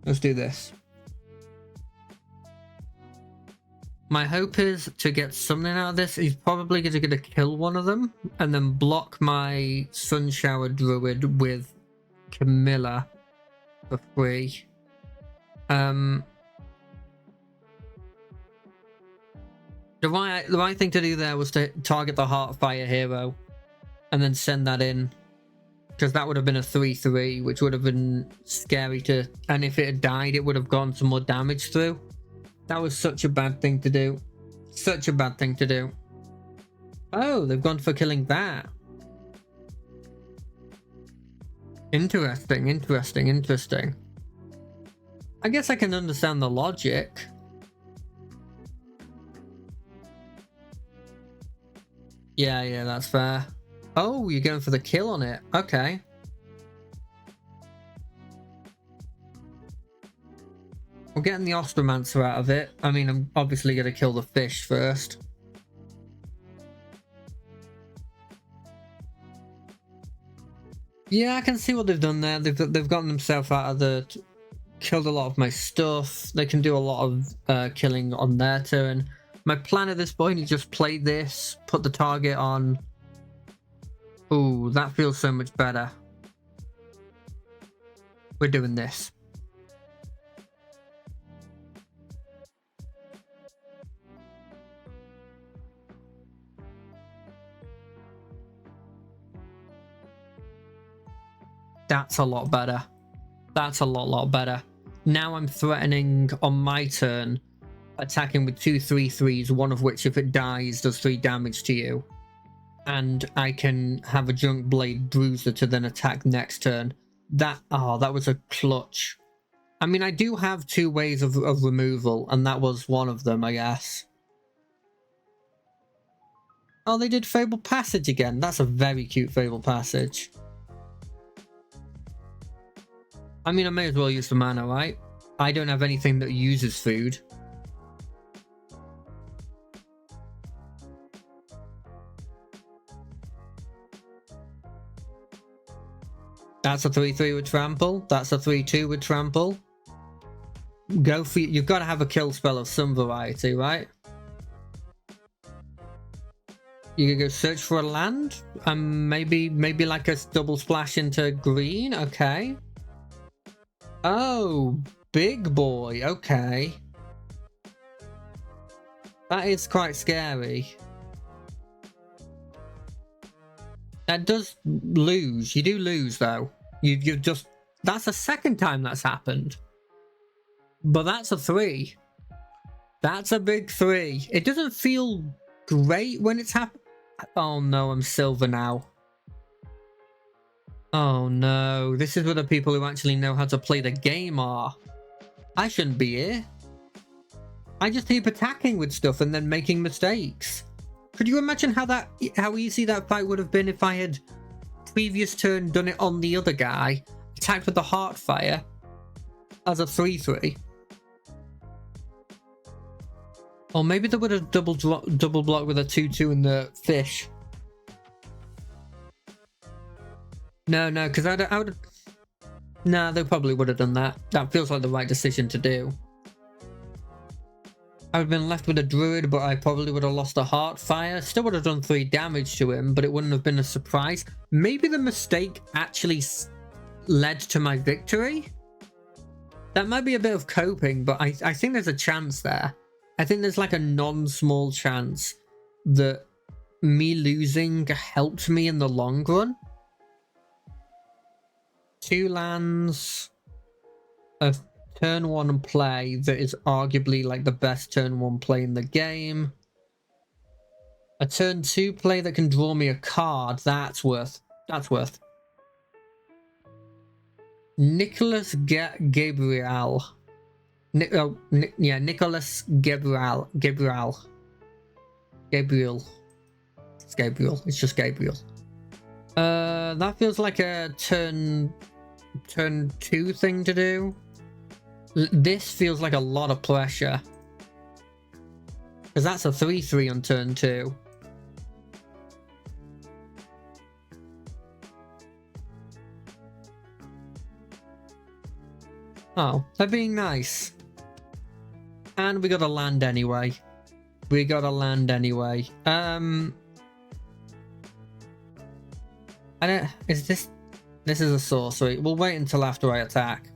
[SPEAKER 1] Let's do this. My hope is to get something out of this. He's probably going to kill one of them and then block my Sun Shower Druid with Camilla for free. The right thing to do there was to target the Heartfire hero and then send that in. Because that would have been a 3-3, which would have been scary to... And if it had died, it would have gone some more damage through. That was such a bad thing to do. Such a bad thing to do. Oh, they've gone for killing that. Interesting, interesting, interesting. I guess I can understand the logic. Yeah, that's fair. Oh, you're going for the kill on it. Okay. We're getting the Ostromancer out of it. I mean, I'm obviously going to kill the fish first. Yeah, I can see what they've done there. They've gotten themselves out of the... Killed a lot of my stuff. They can do a lot of killing on their turn. My plan at this point is just play this, put the target on... Ooh, that feels so much better. We're doing this. That's a lot better. That's a lot better. Now I'm threatening on my turn, attacking with 2 3/3s, one of which, if it dies, does 3 damage to you. And I can have a Junk Blade Bruiser to then attack next turn. That was a clutch. I mean, I do have 2 ways of removal, and that was one of them, I guess. Oh, they did Fabled Passage again. That's a very cute Fabled Passage. I mean, I may as well use the mana, right? I don't have anything that uses food. That's a 3-3 with trample. That's a 3-2 with trample. Go for... You've got to have a kill spell of some variety, right? You can go search for a land. Maybe like a double splash into green. Okay. Oh, big boy. Okay. That is quite scary. That does lose. You do lose, though. You've just... That's the second time that's happened. But that's a 3. That's a big 3. It doesn't feel great when it's happened. Oh no, I'm silver now. Oh no, this is where the people who actually know how to play the game are. I shouldn't be here. I just keep attacking with stuff and then making mistakes. Could you imagine how easy that fight would have been if I had previous turn done it on the other guy, attacked with the Heartfire as a 3-3? Or maybe they would have double blocked with a 2-2 in the fish. No, because I would. Nah, they probably would have done that. That feels like the right decision to do. I would have been left with a druid, but I probably would have lost a Heartfire. Still would have done 3 damage to him, but it wouldn't have been a surprise. Maybe the mistake actually led to my victory? That might be a bit of coping, but I think there's a chance there. I think there's like a non-small chance that me losing helped me in the long run. 2 lands, a turn 1 play that is arguably like the best turn 1 play in the game. A turn 2 play that can draw me a card. That's worth. Nicholas Gabriel. Nicholas Gabriel. It's Gabriel. It's just Gabriel. That feels like a turn 2 thing to do. This feels like a lot of pressure. Because that's a 3-3 on turn 2. Oh, they're being nice. And we got to land anyway. I don't... Is this... This is a sorcery. We'll wait until after I attack.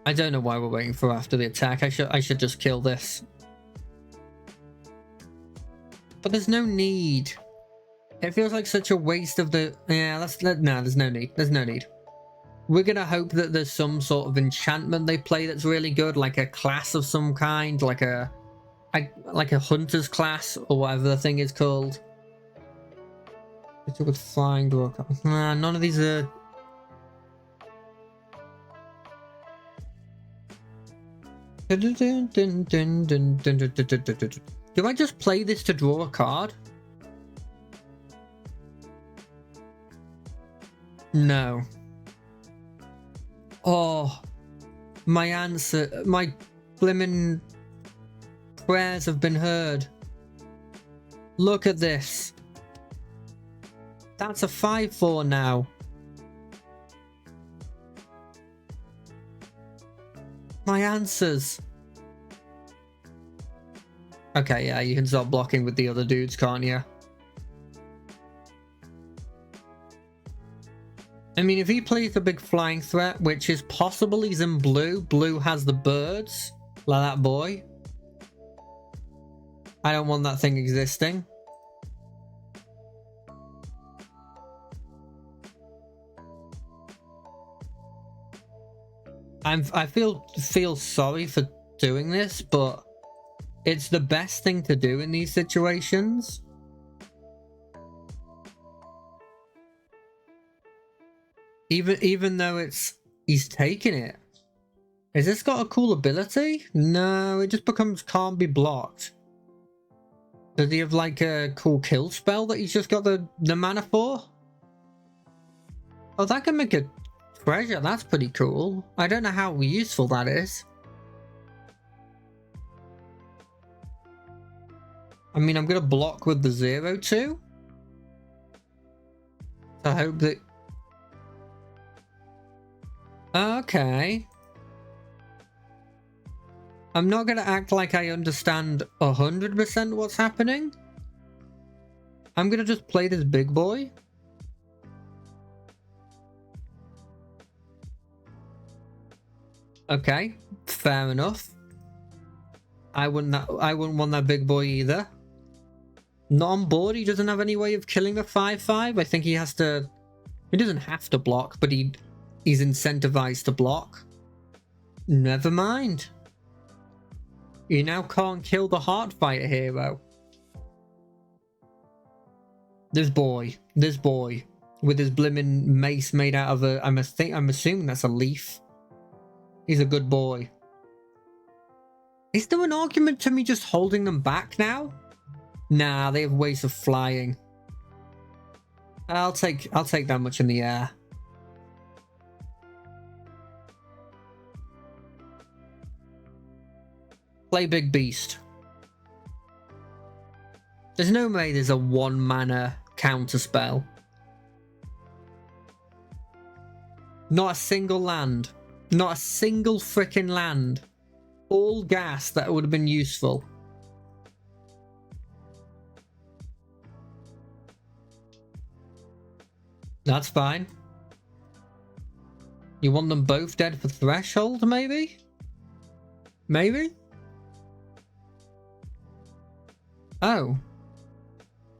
[SPEAKER 1] I don't know why we're waiting for after the attack. I should just kill this. But there's no need. It feels like such a waste of the... Yeah, no, there's no need. There's no need. We're gonna hope that there's some sort of enchantment they play that's really good, like a class of some kind, like a hunter's class, or whatever the thing is called. With flying door. Nah, none of these are... Do I just play this to draw a card? No. Oh, my answer, my blimmin' prayers have been heard. Look at this. That's a 5/4 now. My answers. Okay, yeah, you can stop blocking with the other dudes, can't you? I mean, if he plays a big flying threat, which is possible, he's in blue. Blue has the birds, like that boy. I don't want that thing existing. I feel sorry for doing this, but it's the best thing to do in these situations. Even though he's taking it. Has this got a cool ability? No, it just becomes can't be blocked. Does he have like a cool kill spell that he's just got the mana for? Oh, that can make a treasure. That's pretty cool. I don't know how useful that is. I mean, I'm gonna block with the 0/2. I hope that... Okay. I'm not gonna act like I understand 100% what's happening. I'm gonna just play this big boy. Okay, fair enough. I wouldn't want that big boy either. Not on board. He doesn't have any way of killing the 5/5. I think he has to... He doesn't have to block, but he's incentivized to block. Never mind. You now can't kill the Heartfighter hero. This boy with his blimmin' mace made out of a... I'm assuming that's a leaf. He's a good boy. Is there an argument to me just holding them back now? Nah, they have ways of flying. I'll take that much in the air. Play Big Beast. There's no way there's a 1 mana counter spell. Not a single land. Not a single frickin' land. All gas that would have been useful. That's fine. You want them both dead for threshold, maybe? Maybe? Oh.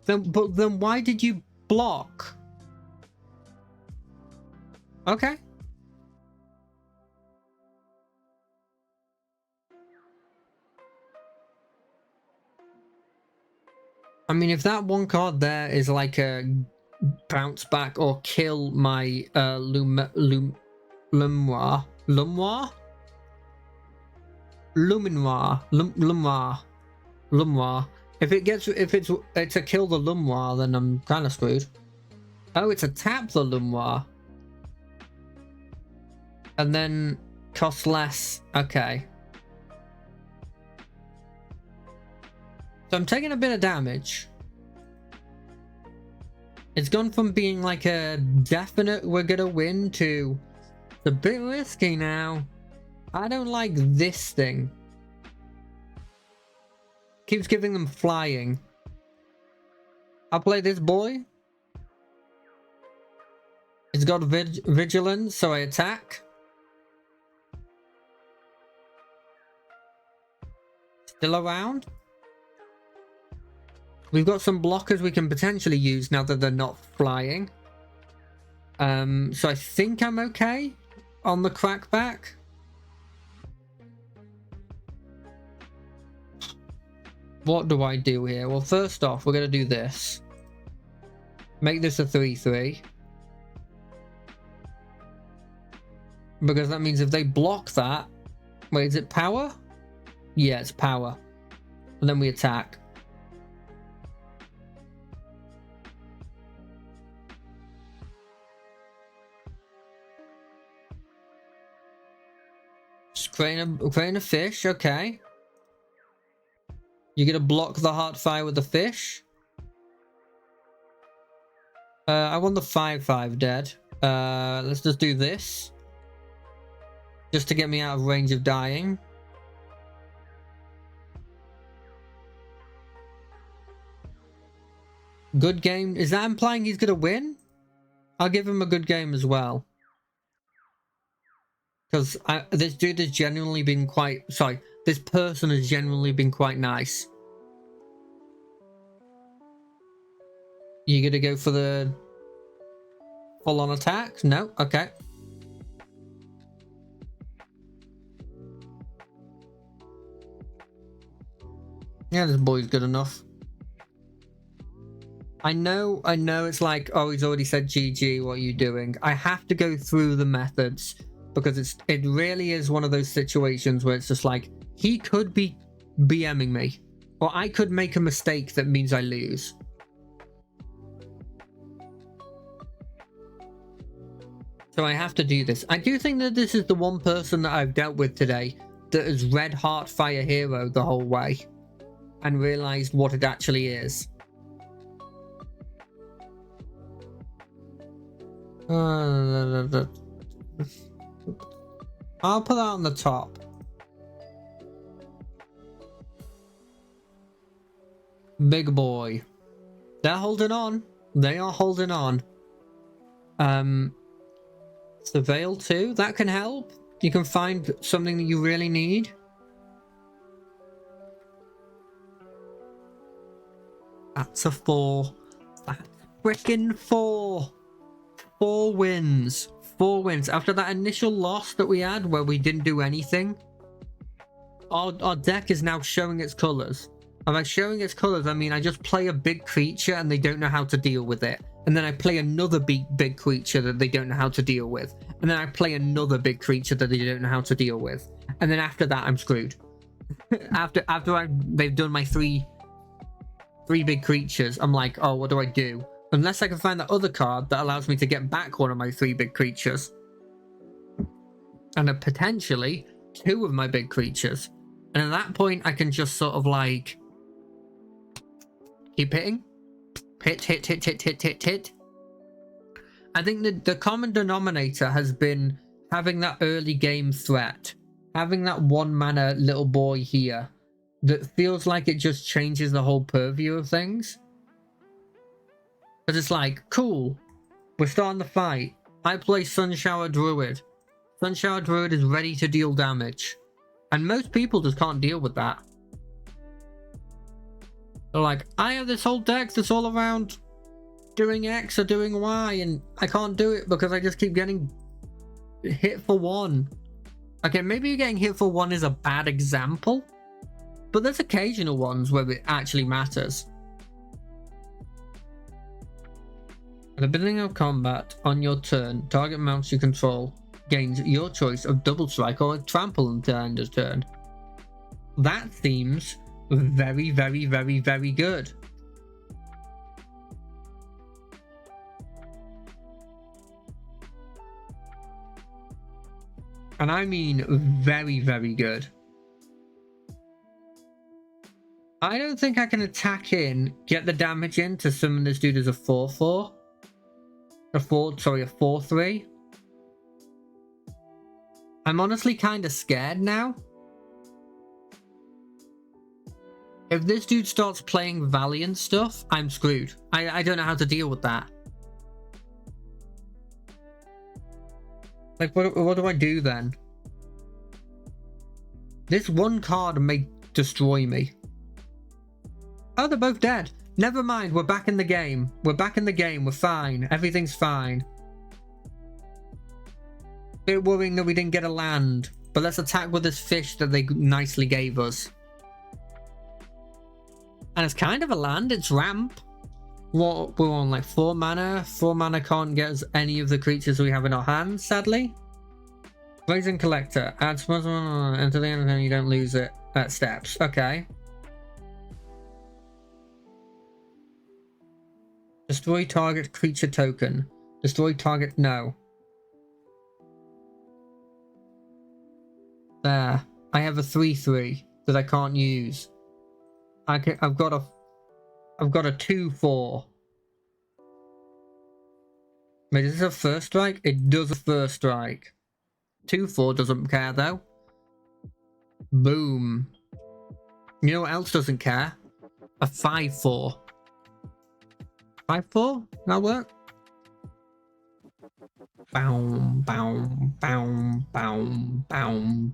[SPEAKER 1] Then why did you block? Okay. I mean, if that one card there is like a bounce back or kill my Luminoir. If it's a kill the Luminoir, then I'm kind of screwed. Oh, it's a tap the Luminoir. And then cost less. Okay. So I'm taking a bit of damage. It's gone from being like a definite we're gonna win to it's a bit risky now. I don't like this thing. Keeps giving them flying. I'll play this boy. It's got vigilance, so I attack. Still around? We've got some blockers we can potentially use now that they're not flying. So I think I'm okay on the crackback. What do I do here? Well, first off, we're going to do this. Make this a 3-3. Because that means if they block that... Wait, is it power? Yeah, it's power. And then we attack. Just creating a fish, okay. You're gonna block the Heartfire with the fish. I want the 5-5 dead. Let's just do this. Just to get me out of range of dying. Good game. Is that implying he's gonna win? I'll give him a good game as well. Because this dude has genuinely been quite... Sorry, this person has genuinely been quite nice. You gonna go for the full-on attack? No? Okay. Yeah, this boy's good enough. I know it's like, oh, he's already said GG, what are you doing? I have to go through the methods. Because it really is one of those situations where it's just like, he could be BMing me. Or I could make a mistake that means I lose. So I have to do this. I do think that this is the one person that I've dealt with today that has read Heartfire Hero the whole way. And realised what it actually is. I'll put that on the top. Big boy. They're holding on. They are holding on. Surveil too. That can help. You can find something that you really need. That's a 4. That's freaking 4. 4 wins. 4 wins. After that initial loss that we had where we didn't do anything, our deck is now showing its colours. And by showing its colours, I mean I just play a big creature and they don't know how to deal with it. And then I play another big creature that they don't know how to deal with. And then I play another big creature that they don't know how to deal with. And then after that, I'm screwed. after they've done my three big creatures, I'm like, oh, what do I do? Unless I can find that other card that allows me to get back one of my 3 big creatures. And then potentially 2 of my big creatures. And at that point, I can just sort of like... keep hitting. Hit. I think that the common denominator has been having that early game threat. Having that 1-mana little boy here. That feels like it just changes the whole purview of things. But it's like, cool, we're starting the fight. I play Sunshower Druid. Sunshower Druid is ready to deal damage. And most people just can't deal with that. They're like, I have this whole deck that's all around doing X or doing Y, and I can't do it because I just keep getting hit for 1. Okay, maybe getting hit for 1 is a bad example, but there's occasional ones where it actually matters. At the beginning of combat, on your turn, target mounts you control gains your choice of double strike or trample until end of turn. That seems very, very, very, very good. And I mean very, very good. I don't think I can attack in, get the damage in to summon this dude as a 4-4. A 4-3. I'm honestly kind of scared now. If this dude starts playing Valiant stuff, I'm screwed. I don't know how to deal with that. Like, what do I do then? This one card may destroy me. Oh, they're both dead. Never mind, we're back in the game. We're back in the game, we're fine. Everything's fine. Bit worrying that we didn't get a land, but let's attack with this fish that they nicely gave us. And it's kind of a land, it's ramp. What, we're on like 4 mana. 4 mana can't get us any of the creatures we have in our hands, sadly. Raising Collector. Add until the end of the game, you don't lose it at steps. Okay. Destroy target creature token. Destroy target, no. There. I have a 3/3 that I can't use. I've got a 2/4. Wait, is this a first strike? It does a first strike. 2/4 doesn't care though. Boom. You know what else doesn't care? A 5/4. 5/4? That'll work. Boom, boom, boom, boom, boom,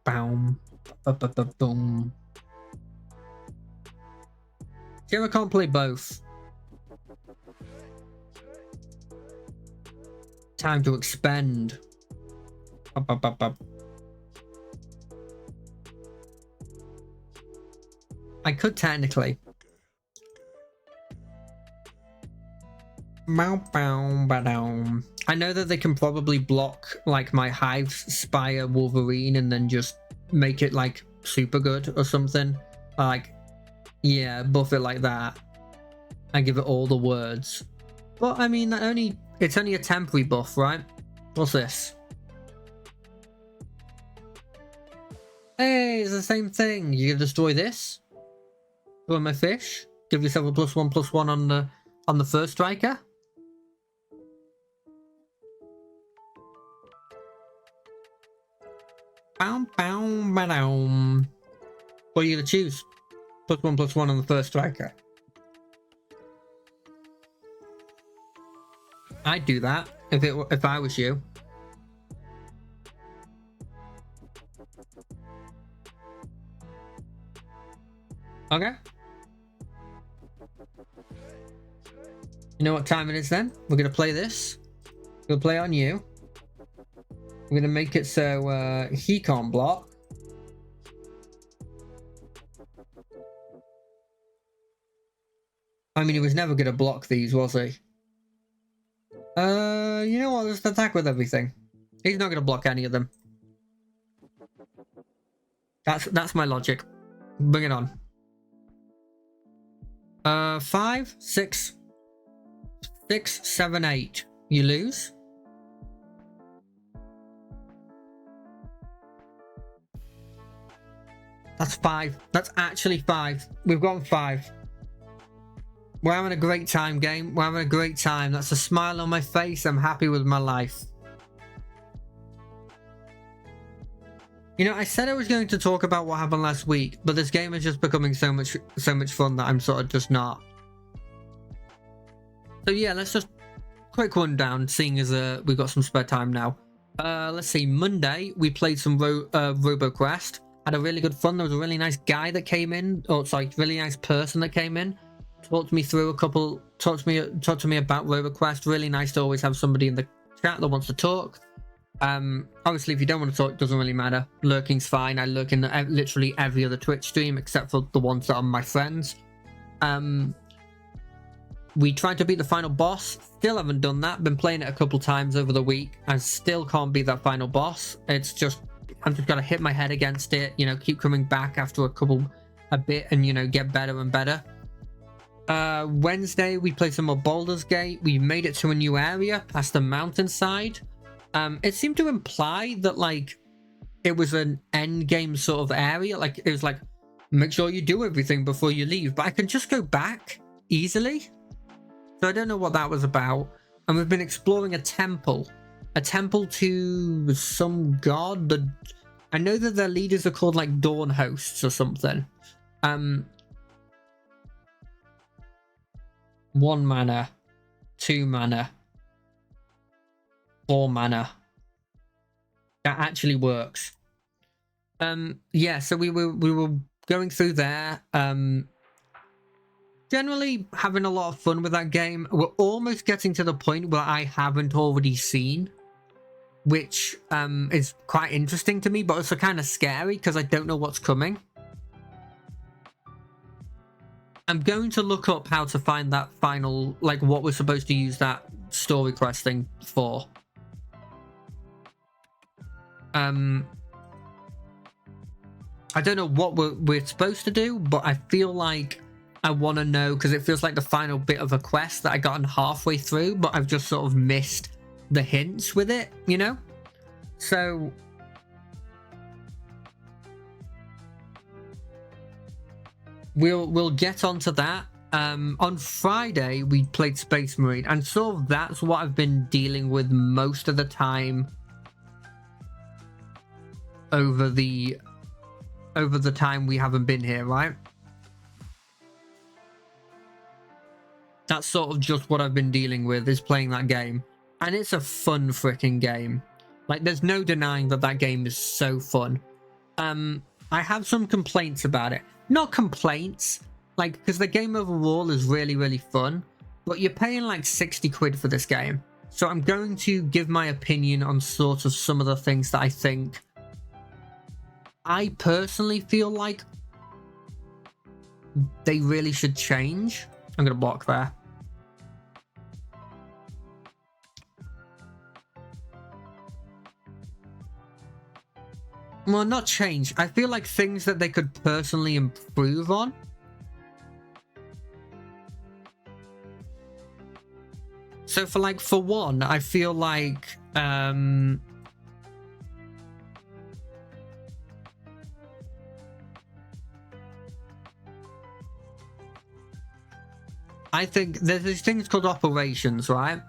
[SPEAKER 1] boom, boom, boom. See, I can't play both. Time to expend. I could technically. I know that they can probably block like my Hive Spire Wolverine and then just make it like super good or something. Like, yeah, buff it like that. I give it all the words. But I mean, it's only a temporary buff, right? What's this? Hey, it's the same thing. You can destroy this. Destroy my fish. Give yourself a +1/+1 on the first striker. Bow, bow, ba-dow. What are you gonna choose? +1/+1 on the first striker. I'd do that if I was you. Okay. You know what time it is then? We're gonna play this. We'll play on you. We're gonna make it so he can't block. I mean, he was never gonna block these, was he? You know what? Just attack with everything. He's not gonna block any of them. That's my logic. Bring it on. 5, 6, 7, 8. You lose. That's 5. That's actually 5. We've got 5. We're having a great time, game. We're having a great time. That's a smile on my face. I'm happy with my life. You know, I said I was going to talk about what happened last week, but this game is just becoming so much fun that I'm sort of just not. So yeah, let's just quick rundown, seeing as we've got some spare time now. Let's see. Monday we played some RoboQuest. Had a really good fun. There was a really nice guy that came in, or sorry, really nice person that came in. Talked me through talked to me about RoboQuest. Really nice to always have somebody in the chat that wants to talk. Obviously if you don't want to talk, it doesn't really matter. Lurking's fine. I lurk in literally every other Twitch stream except for the ones that are my friends. We tried to beat the final boss. Still haven't done that. Been playing it a couple times over the week. I still can't beat that final boss. It's just, I'm just gonna hit my head against it, you know, keep coming back after a bit and, you know, get better and better. Wednesday we played some more Baldur's Gate. We made it to a new area past the mountainside. It seemed to imply that like it was an end game sort of area. Like it was like, make sure you do everything before you leave, but I can just go back easily. So I don't know what that was about. And we've been exploring a temple to some god. I know that their leaders are called like Dawn Hosts or something. 1 mana, 2 mana, 4 mana. That actually works. Yeah, so we were going through there. Generally having a lot of fun with that game. We're almost getting to the point where I haven't already seen, which is quite interesting to me, but also kind of scary because I don't know what's coming. I'm going to look up how to find that final, like what we're supposed to use that story quest thing for. I don't know what we're supposed to do, but I feel like I want to know, because it feels like the final bit of a quest that I gotten halfway through, but I've just sort of missed the hints with it, you know? So we'll get onto that. On Friday we played Space Marine, and sort of that's what I've been dealing with most of the time over the time we haven't been here, right? That's sort of just what I've been dealing with, is playing that game. And it's a fun freaking game. Like, there's no denying that that game is so fun. I have some complaints about it. Not complaints, like, because the game overall is really, really fun. But you're paying like 60 quid for this game. So I'm going to give my opinion on sort of some of the things that I think I personally feel like they really should change. I'm going to block there. Well, not change. I feel like things that they could personally improve on. So for one, I feel like I think there's these things called operations, right?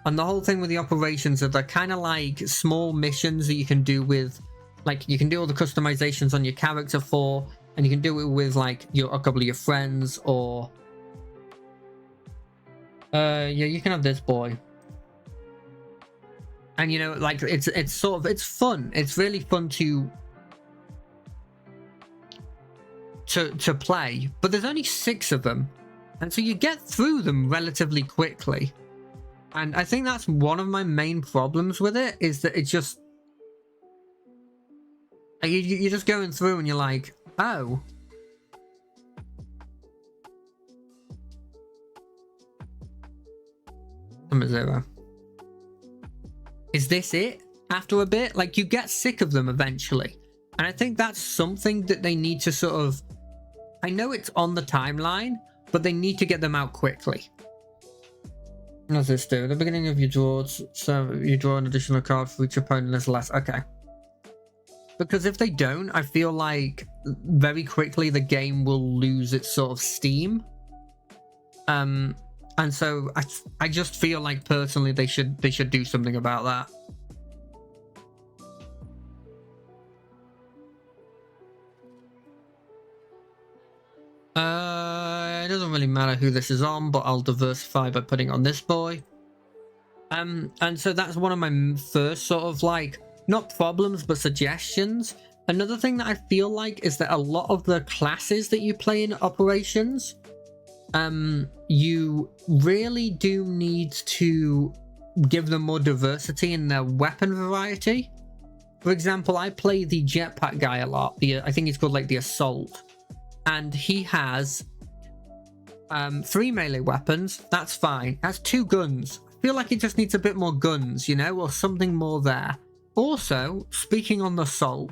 [SPEAKER 1] And the whole thing with the operations are they're kind of like small missions that you can do with, like, you can do all the customizations on your character for, and you can do it with like a couple of your friends, or yeah, you can have this boy. And you know, like, it's fun. It's really fun to play, but there's only 6 of them. And so you get through them relatively quickly. And I think that's one of my main problems with it, is that it's just... You're just going through and you're like, oh. I'm at 0. Is this it? After a bit? Like, you get sick of them eventually. And I think that's something that they need to sort of... I know it's on the timeline, but they need to get them out quickly. What does this do? At the beginning of your draws, so you draw an additional card for each opponent as less. Okay. Because if they don't, I feel like very quickly the game will lose its sort of steam. And so I just feel like personally they should do something about that. It doesn't really matter who this is on, but I'll diversify by putting on this boy. And so that's one of my first sort of, like, not problems, but suggestions. Another thing that I feel like is that a lot of the classes that you play in operations, you really do need to give them more diversity in their weapon variety. For example, I play the jetpack guy a lot. I think he's called like the Assault. And he has 3 melee weapons. That's fine. Has 2 guns. I feel like he just needs a bit more guns, you know, or something more there. Also, speaking on the Assault,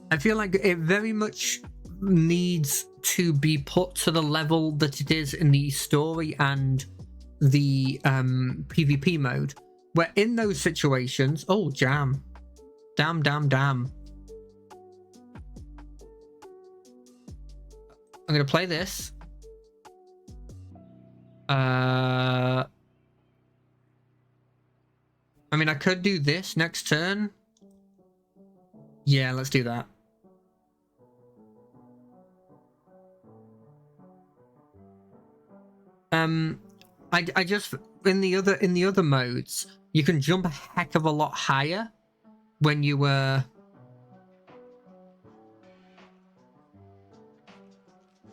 [SPEAKER 1] I feel like it very much needs to be put to the level that it is in the story and the PvP mode, where in those situations... Oh, damn. Damn. I'm going to play this. I mean, I could do this next turn. Yeah, let's do that. I just in the other modes, you can jump a heck of a lot higher when you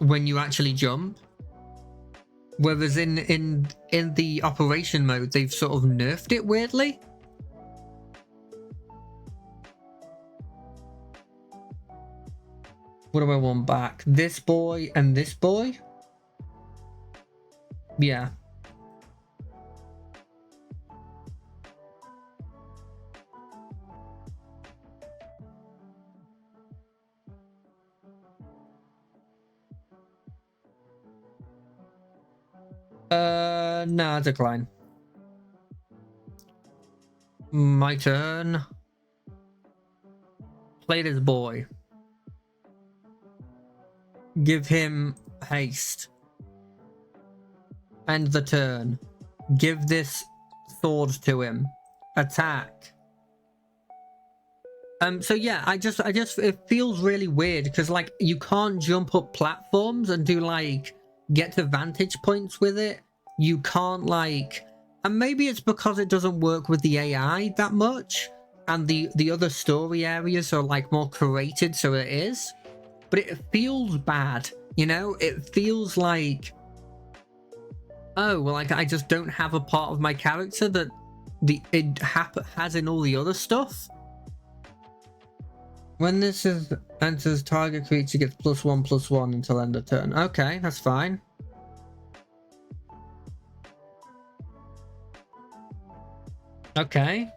[SPEAKER 1] when you actually jump. Whereas in the operation mode, they've sort of nerfed it weirdly. What do I want back? This boy and this boy? Yeah. Nah, decline. My turn. Play this boy. Give him haste. End the turn. Give this sword to him. Attack. So yeah, I just it feels really weird because like you can't jump up platforms and do like get to vantage points with it. You can't like, and maybe it's because it doesn't work with the AI that much, and the other story areas are like more curated, so it is. But it feels bad, you know? It feels like, oh well, like I just don't have a part of my character that it has in all the other stuff. When this enters, target creature gets +1/+1 until end of turn. Okay, that's fine. Okay.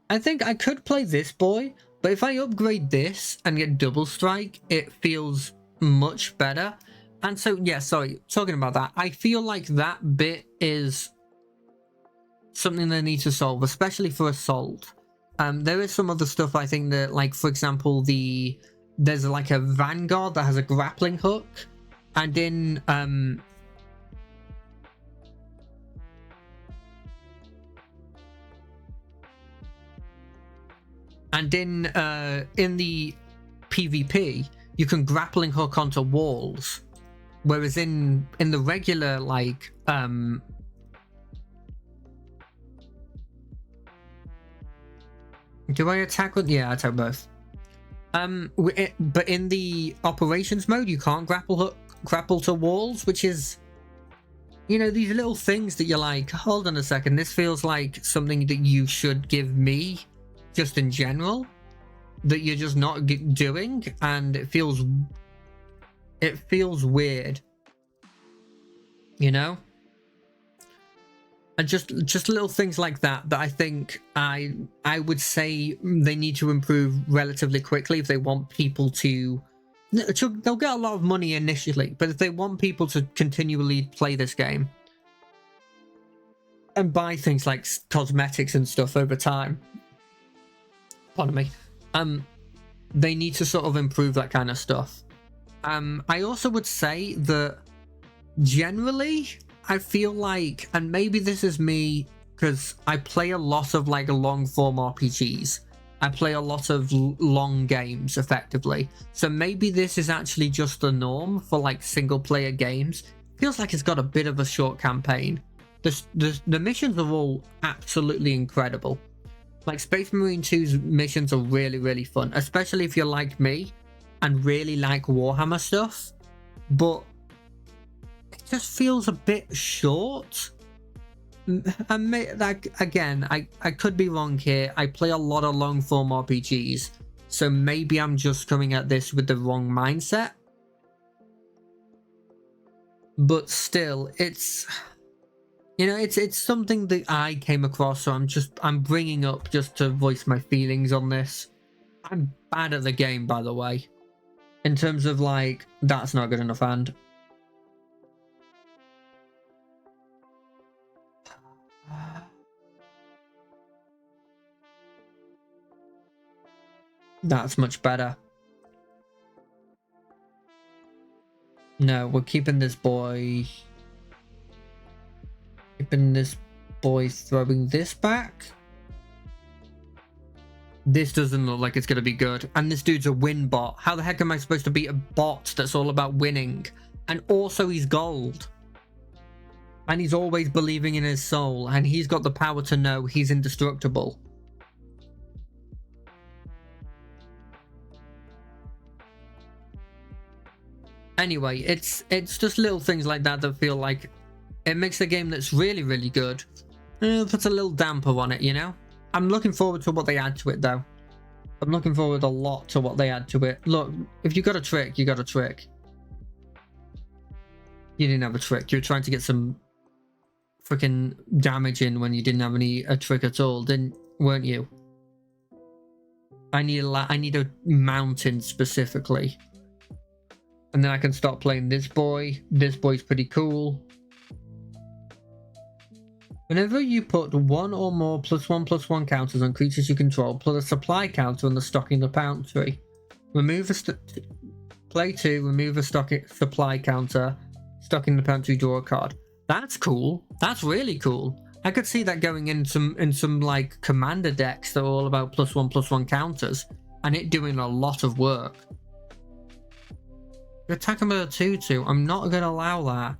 [SPEAKER 1] I think I could play this boy, but if I upgrade this and get double strike, it feels much better. And so, yeah, sorry, talking about that, I feel like that bit is something they need to solve, especially for Assault. There is some other stuff I think that, like, for example, there's like a Vanguard that has a grappling hook, and in the PvP you can grappling hook onto walls, whereas in the regular like do I attack with? Yeah, I attack both. But in the operations mode, you can't grapple to walls, which is, you know, these little things that you're like, hold on a second, this feels like something that you should give me, just in general, that you're just not doing, and it feels weird, you know. And just little things like that I think I would say they need to improve relatively quickly if they want people to. They'll get a lot of money initially, but if they want people to continually play this game and buy things like cosmetics and stuff over time, pardon me, they need to sort of improve that kind of stuff. I also would say that generally, I feel like, and maybe this is me because I play a lot of like long form RPGs. I play a lot of long games effectively. So maybe this is actually just the norm for like single player games. Feels like it's got a bit of a short campaign. The missions are all absolutely incredible. Like Space Marine 2's missions are really, really fun, especially if you're like me and really like Warhammer stuff. But it just feels a bit short. And like, again, I could be wrong here. I play a lot of long form RPGs, so maybe I'm just coming at this with the wrong mindset. But still, it's, you know, it's something that I came across, so I'm bringing up just to voice my feelings on this. I'm bad at the game, by the way. In terms of like, that's not good enough, and that's much better. No, we're keeping this boy. Keeping this boy throwing this back. This doesn't look like it's going to be good. And this dude's a win bot. How the heck am I supposed to beat a bot that's all about winning? And also he's gold. And he's always believing in his soul. And he's got the power to know he's indestructible. Anyway, it's just little things like that that feel like it makes a game that's really, really good. Puts a little damper on it, you know? I'm looking forward to what they add to it, though. I'm looking forward a lot to what they add to it. Look, if you got a trick, you got a trick. You didn't have a trick. You were trying to get some freaking damage in when you didn't have a trick at all, weren't you? I need a mountain specifically. And then I can start playing this boy. This boy's pretty cool. Whenever you put one or more +1/+1 counters on creatures you control, put a supply counter on the stock in the boundary. Play 2, remove a supply counter, stock in the boundary, draw a card. That's cool. That's really cool. I could see that going in some like commander decks that are all about +1/+1 counters, and it doing a lot of work. Attack him with a 2/2. I'm not going to allow that.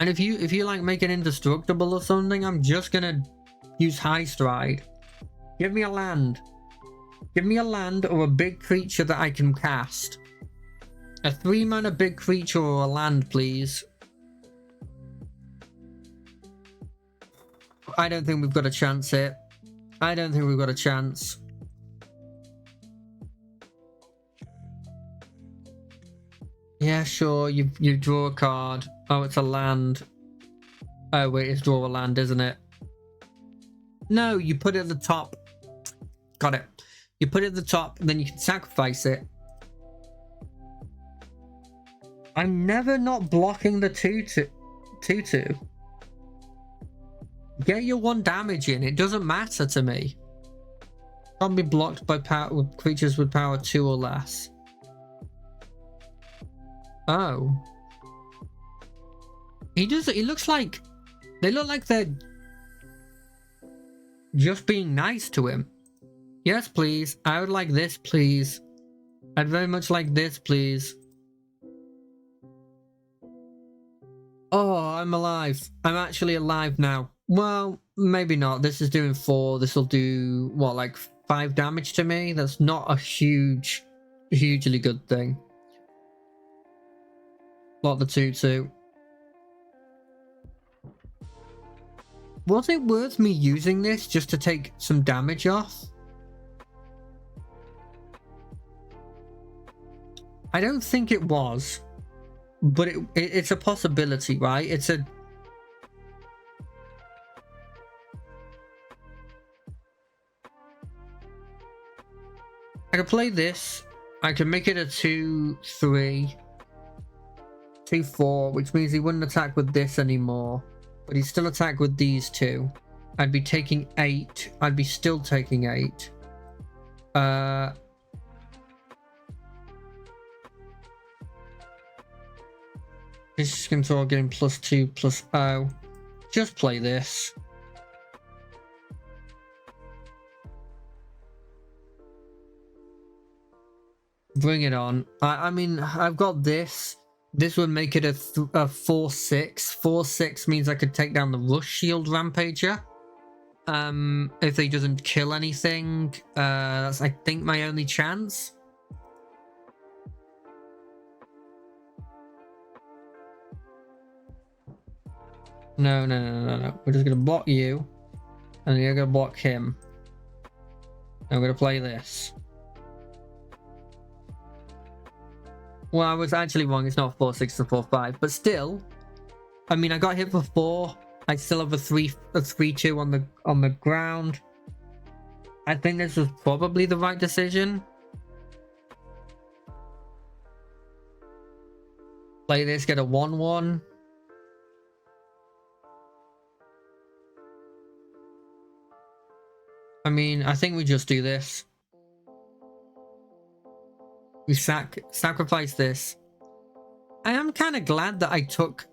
[SPEAKER 1] And if you like make it indestructible or something, I'm just gonna use High Stride. Give me a land. Give me a land or a big creature that I can cast. A 3-mana big creature or a land, please. I don't think we've got a chance here. I don't think we've got a chance. Yeah, sure, you draw a card. Oh, it's a land. Oh, wait, it's draw a land, isn't it? No, you put it at the top. Got it. You put it at the top, and then you can sacrifice it. I'm never not blocking the 2/2. Get your 1 damage in. It doesn't matter to me. Can't be blocked by creatures with power 2 or less. Oh. He looks like... They look like they're just being nice to him. Yes, please. I would like this, please. I'd very much like this, please. Oh, I'm alive. I'm actually alive now. Well, maybe not. This is doing 4. This will do, what, like 5 damage to me? That's not a hugely good thing. Block the 2/2. Was it worth me using this just to take some damage off? I don't think it was, but it's a possibility, right? It's a... I could play this. I can make it a 2/3, 2/4, which means he wouldn't attack with this anymore. But he'd still attack with these 2. I'd be taking 8. I'd be still taking 8. This control getting +2/+0. Just play this. Bring it on. I mean, I've got this. This would make it a 4/6. 4/6 means I could take down the Rush Shield Rampager. If he doesn't kill anything. That's, I think, my only chance. No. We're just going to block you. And you're going to block him. I'm going to play this. Well, I was actually wrong. It's not 4/6, it's 4/5. But still, I mean, I got hit for 4. I still have a 3/2 on the ground. I think this was probably the right decision. Play this, get a 1/1. I mean, I think we just do this. We sacrifice this. I am kind of glad that I took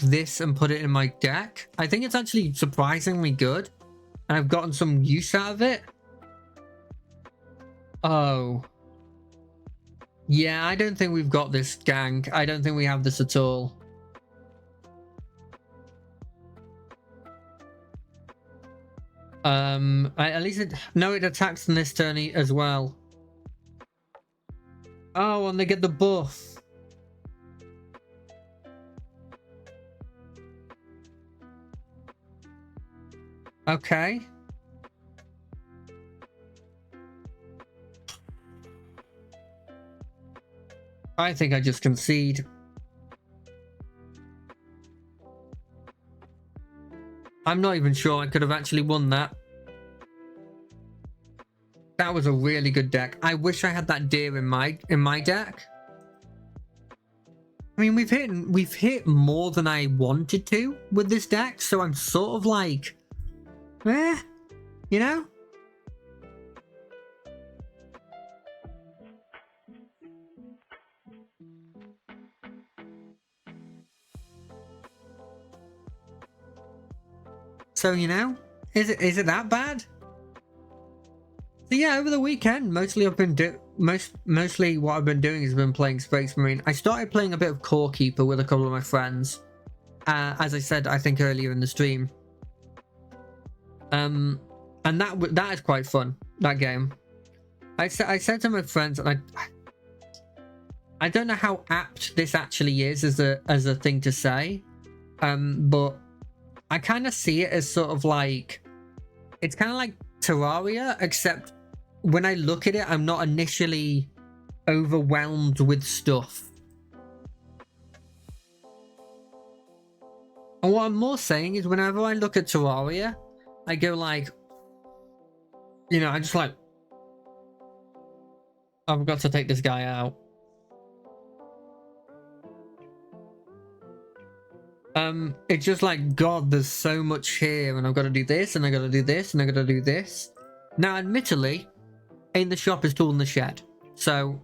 [SPEAKER 1] this and put it in my deck. I think it's actually surprisingly good. And I've gotten some use out of it. Oh. Yeah, I don't think we've got this, gang. I don't think we have this at all. At least it attacks on this turn as well. Oh, and they get the buff. Okay. I think I just concede. I'm not even sure I could have actually won that. That was a really good deck. I wish I had that deer in my deck. I mean, we've hit more than I wanted to with this deck, so I'm sort of like, you know? So, you know, is it that bad? So yeah, over the weekend, mostly what I've been doing has been playing Space Marine. I started playing a bit of Core Keeper with a couple of my friends, as I said, I think earlier in the stream. And that is quite fun. That game. I said to my friends, and I don't know how apt this actually is as a thing to say, but I kind of see it as sort of like, it's kind of like Terraria, except when I look at it, I'm not initially overwhelmed with stuff. And what I'm more saying is, whenever I look at Terraria, I go like, you know, I just like, I've got to take this guy out. It's just like, God, there's so much here, and I've got to do this, and I got to do this, and I got to do this. Now, admittedly, in the shop is tool in the shed. So,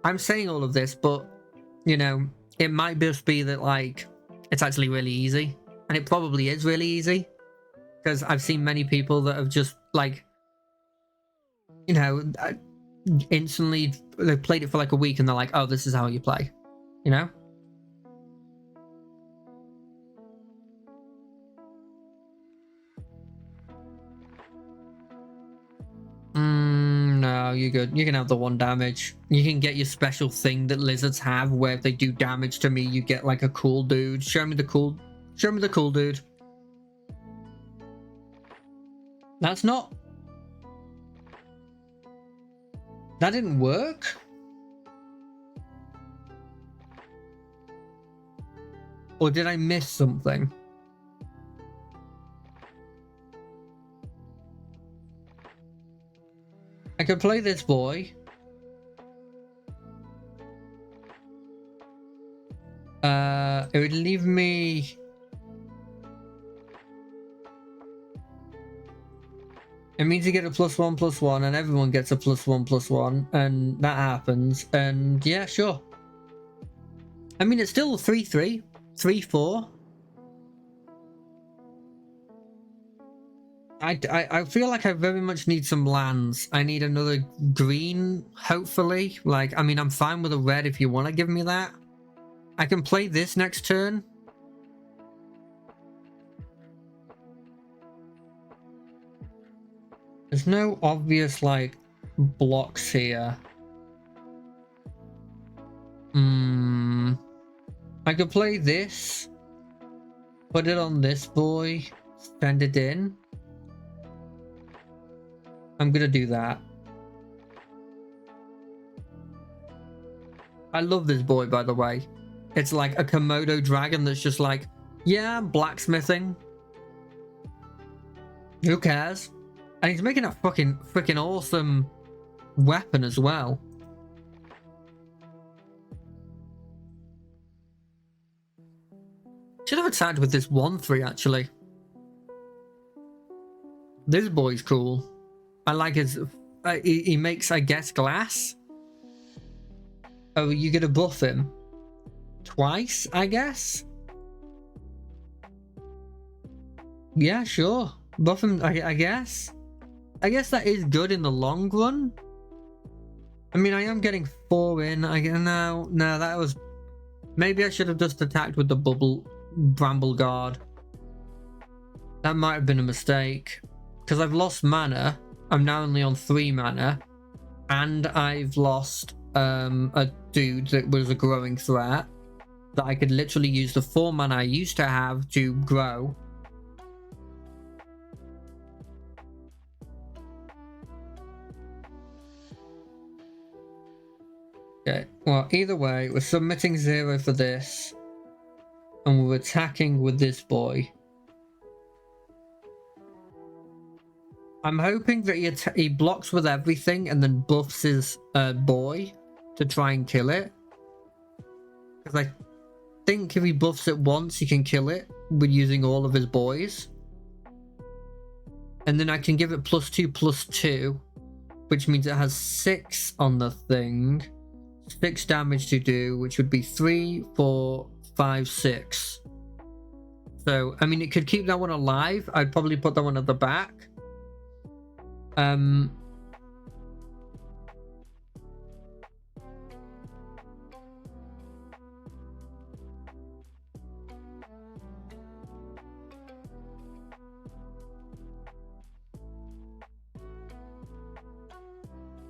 [SPEAKER 1] I'm saying all of this, but, you know, it might just be that, like, it's actually really easy. And it probably is really easy. Because I've seen many people that have just, like, you know, instantly, they've played it for like a week, and they're like, oh, this is how you play. You know? No, you're good. You can have the 1 damage. You can get your special thing that lizards have, where if they do damage to me, you get like a cool dude. Show me the cool dude. That's not... That didn't work? Or did I miss something? I could play this boy. It would leave me... It means you get a +1/+1, and everyone gets a +1/+1, and that happens, and yeah, sure. I mean, it's still 3/3, 3/4. I feel like I very much need some lands. I need another green, hopefully. Like, I mean, I'm fine with a red if you want to give me that. I can play this next turn. There's no obvious, like, blocks here. I could play this. Put it on this boy. Send it in. I'm gonna do that. I love this boy, by the way. It's like a Komodo dragon that's just like, yeah, I'm blacksmithing. Who cares? And he's making a freaking awesome weapon as well. Should have attacked with this 1/3 actually. This boy's cool. I like his... he makes, I guess, glass. Oh, you gonna buff him? Twice, I guess? Yeah, sure. Buff him, I guess. I guess that is good in the long run. I mean, I am getting 4 in. No, that was... Maybe I should have just attacked with the Bramble Guard. That might have been a mistake. Because I've lost mana. I'm now only on 3 mana. And I've lost a dude that was a growing threat, that I could literally use the 4 mana I used to have to grow. Okay, well, either way, we're submitting 0 for this, and we're attacking with this boy. I'm hoping that he blocks with everything and then buffs his boy to try and kill it. Because I think if he buffs it once, he can kill it with using all of his boys. And then I can give it +2/+2, which means it has 6 on the thing. 6 damage to do, which would be 3, 4, 5, 6. So, I mean, it could keep that one alive. I'd probably put that one at the back.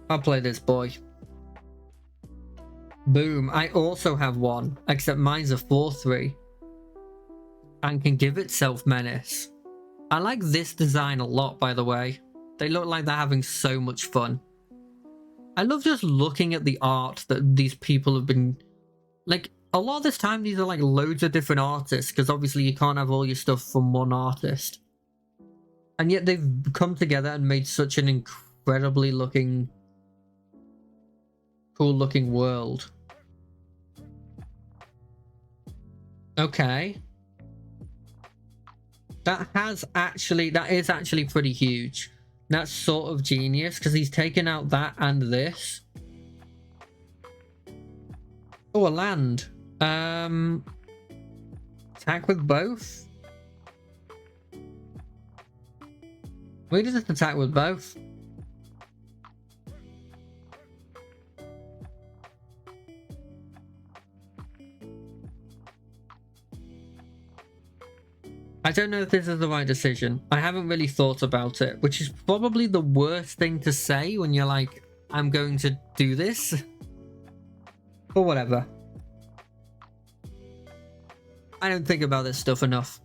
[SPEAKER 1] I'll play this boy. Boom. I also have one, except mine's a 4/3 and can give itself menace. I like this design a lot, by the way. They look like they're having so much fun. I love just looking at the art that these people have been... Like, a lot of this time, these are like loads of different artists, because obviously you can't have all your stuff from one artist. And yet they've come together and made such an incredibly cool looking world. Okay. That is actually pretty huge. That's sort of genius, because he's taken out that and this. Oh, a land. Attack with both? We just attack with both. I don't know if this is the right decision. I haven't really thought about it, which is probably the worst thing to say when you're like, I'm going to do this. Or whatever. I don't think about this stuff enough.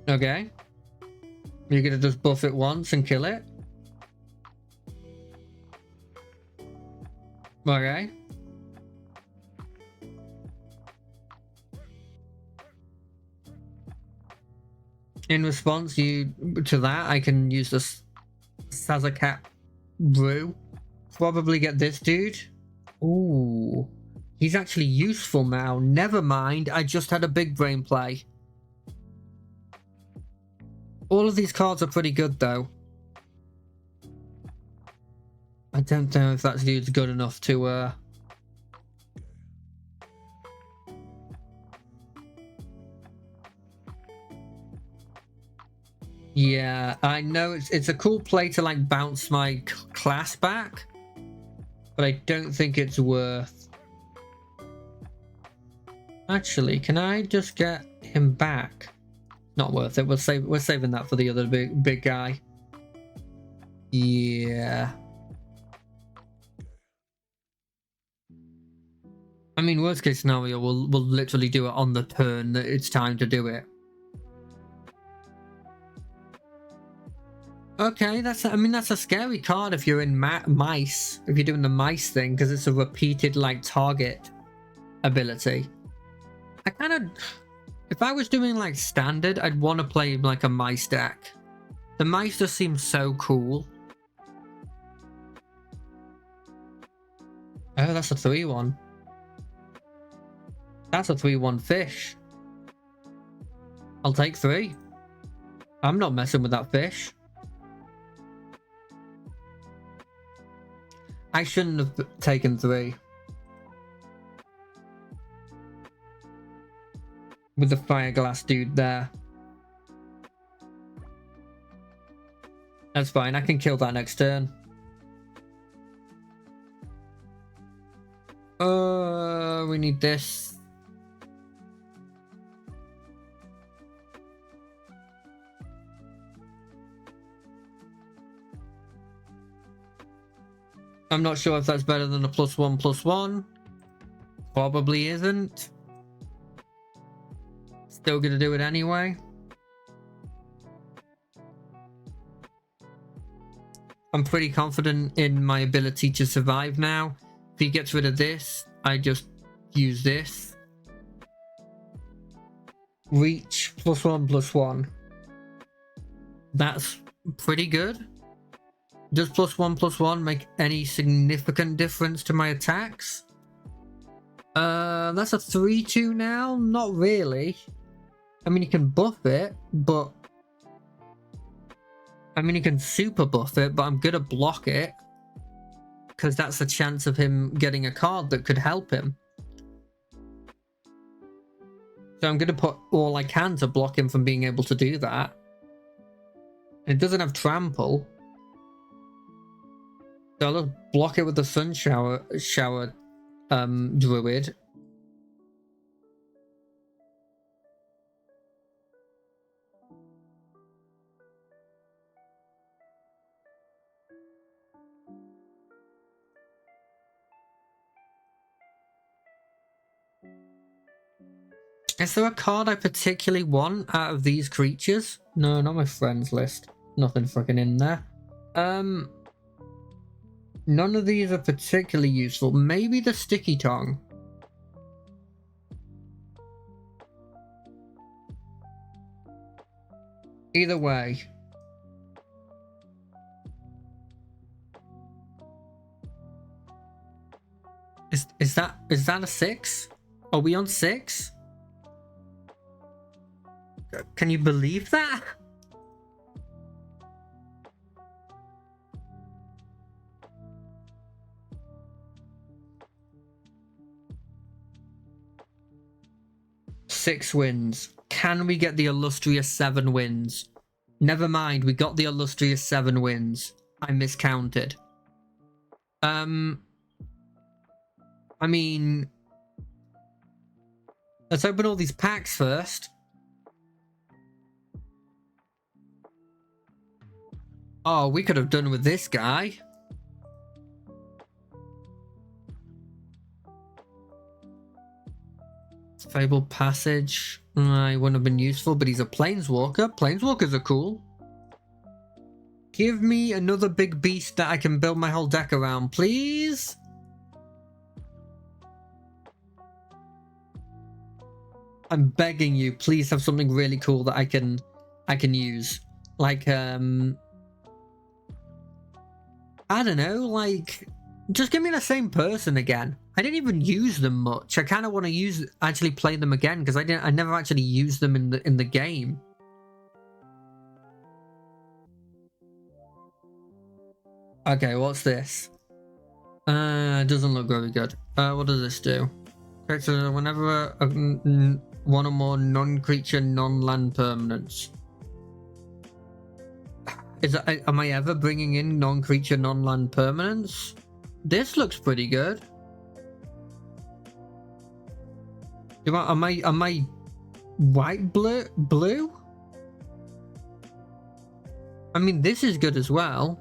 [SPEAKER 1] Okay. You're gonna just buff it once and kill it? Okay. In response to that, I can use this Sazakat brew. Probably get this dude. Ooh. He's actually useful now. Never mind. I just had a big brain play. All of these cards are pretty good, though. I don't know if that dude's good enough to... Yeah, I know it's a cool play to like bounce my class back, but I don't think it's worth. Actually, can I just get him back? Not worth it. We're saving that for the other big guy. Yeah. I mean, worst case scenario, we'll literally do it on the turn that it's time to do it. Okay, that's a scary card if you're in mice, if you're doing the mice thing, because it's a repeated like target ability. I kind of, if I was doing like standard, I'd want to play like a mice deck. The mice just seem so cool. Oh, that's a 3/1. That's a 3/1 fish. I'll take 3. I'm not messing with that fish. I shouldn't have taken 3. With the fire glass dude there. That's fine, I can kill that next turn. We need this. I'm not sure if that's better than a +1/+1. Probably isn't. Still gonna do it anyway. I'm pretty confident in my ability to survive now. If he gets rid of this, I just use this. Reach +1/+1. That's pretty good. Does +1/+1 make any significant difference to my attacks? That's a 3/2 now? Not really. I mean, you can buff it, but... I mean, you can super buff it, but I'm gonna block it. Because that's a chance of him getting a card that could help him. So I'm gonna put all I can to block him from being able to do that. It doesn't have trample. So I'll just block it with the sun shower druid. Is there a card I particularly want out of these creatures? No, not my friends list. Nothing freaking in there. None of these are particularly useful. Maybe the sticky tongue. Either way. Is that a 6? Are we on 6? Can you believe that? Six wins. Can we get the illustrious 7 wins? Never mind, we got the illustrious 7 wins. I miscounted. I mean, let's open all these packs first. Oh, we could have done with this guy. Fabled Passage. He wouldn't have been useful, but he's a Planeswalker. Planeswalkers are cool. Give me another big beast that I can build my whole deck around, please. I'm begging you, please have something really cool that I can use. Like, I don't know, like, just give me the same person again. I didn't even use them much. I kind of want to actually play them again because I never actually used them in the game. Okay, what's this? It doesn't look very good. What does this do? So whenever one or more non-creature, non-land permanents. Am I ever bringing in non-creature, non-land permanents? This looks pretty good. Am I white blue? I mean, this is good as well.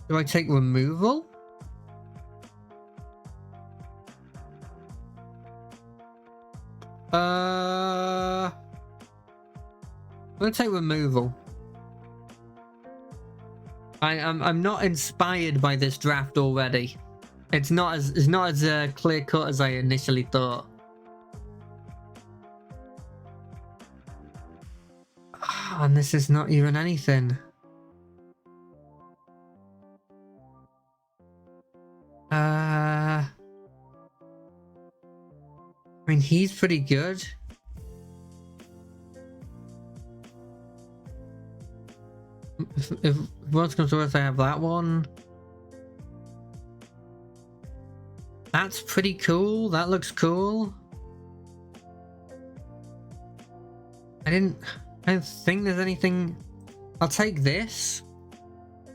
[SPEAKER 1] Do I take removal? I'm gonna take removal. I'm not inspired by this draft already. It's not as clear cut as I initially thought. And this is not even anything. I mean, he's pretty good. If worst comes to worst, I have that one. That's pretty cool. That looks cool. I don't think there's anything. I'll take this.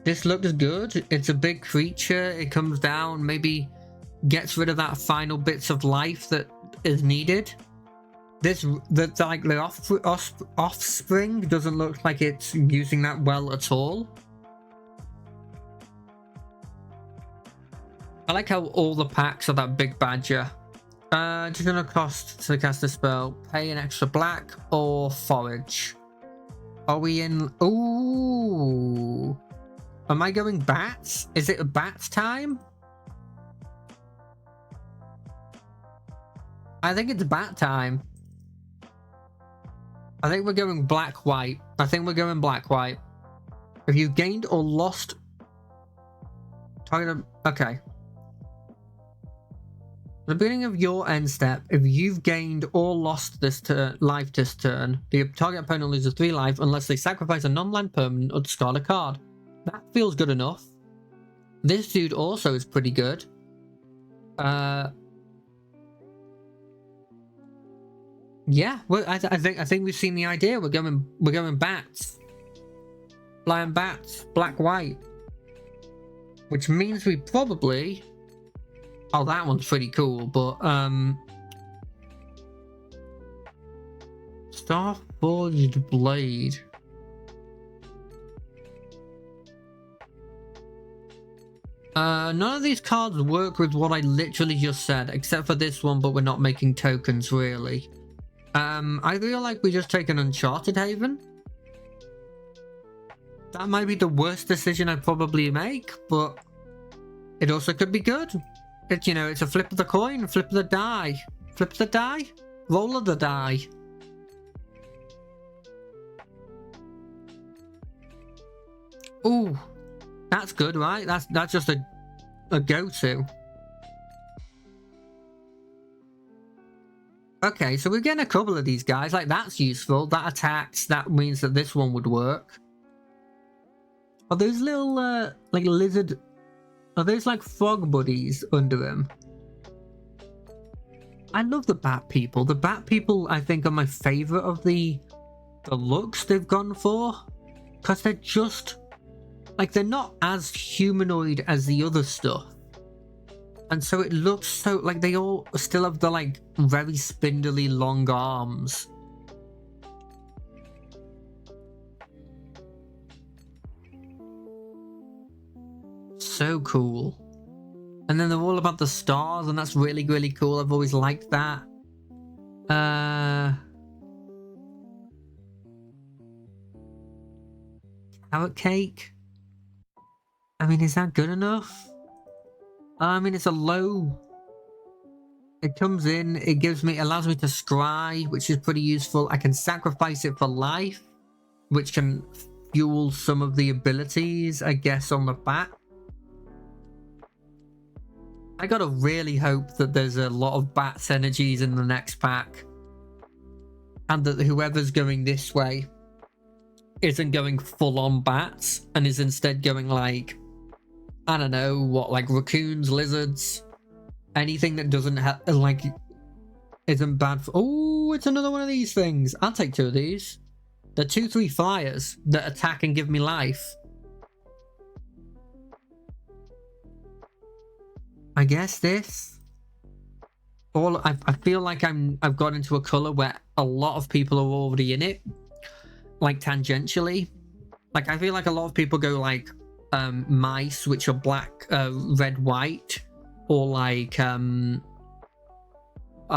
[SPEAKER 1] This looks good. It's a big creature. It comes down, maybe gets rid of that final bits of life that is needed. The offspring doesn't look like it's using that well at all. I like how all the packs are that big badger. Just gonna cost to cast a spell. Pay an extra black or forage. Are we in? Ooh. Am I going bats? Is it a bats time? I think it's bat time. I think we're going black-white. I think we're going black-white. If you gained or lost... Okay. At the beginning of your end step, if you've gained or lost this life this turn, the target opponent loses 3 life unless they sacrifice a non-land permanent or discard a card. That feels good enough. This dude also is pretty good. Yeah, well, I think we've seen the idea. We're going bats, flying bats, black white, which means we probably. Oh, that one's pretty cool, but Starforged Blade. None of these cards work with what I literally just said, except for this one, but we're not making tokens, really. I feel like we just take an Uncharted Haven. That might be the worst decision I'd probably make, but it also could be good. It's, you know, it's a flip of the coin, flip of the die. Flip of the die? Roll of the die. Ooh. That's good, right? That's just a go-to. Okay, so we're getting a couple of these guys. Like, that's useful. That attacks. That means that this one would work. Are those little, like, lizard... Are those, like, frog buddies under him? I love the bat people. The bat people, I think, are my favourite of the looks they've gone for. Because they're just... Like, they're not as humanoid as the other stuff. And so it looks so... Like, they all still have the, like, very spindly long arms. So cool. And then they're all about the stars, and that's really, really cool. I've always liked that. Carrot cake? I mean, is that good enough? I mean, it's a low. It comes in, it allows me to scry, which is pretty useful. I can sacrifice it for life, which can fuel some of the abilities, I guess, on the bat. I gotta really hope that there's a lot of bats energies in the next pack. And that whoever's going this way isn't going full on bats and is instead going like, I don't know, what, like raccoons, lizards, anything that doesn't have, like, isn't bad for... Oh, it's another one of these things. I'll take 2 of these. They're 2/3 flyers that attack and give me life. I guess this. I feel like I've got into a color where a lot of people are already in it, like tangentially. Like, I feel like a lot of people go like mice, which are black, red, white, or like I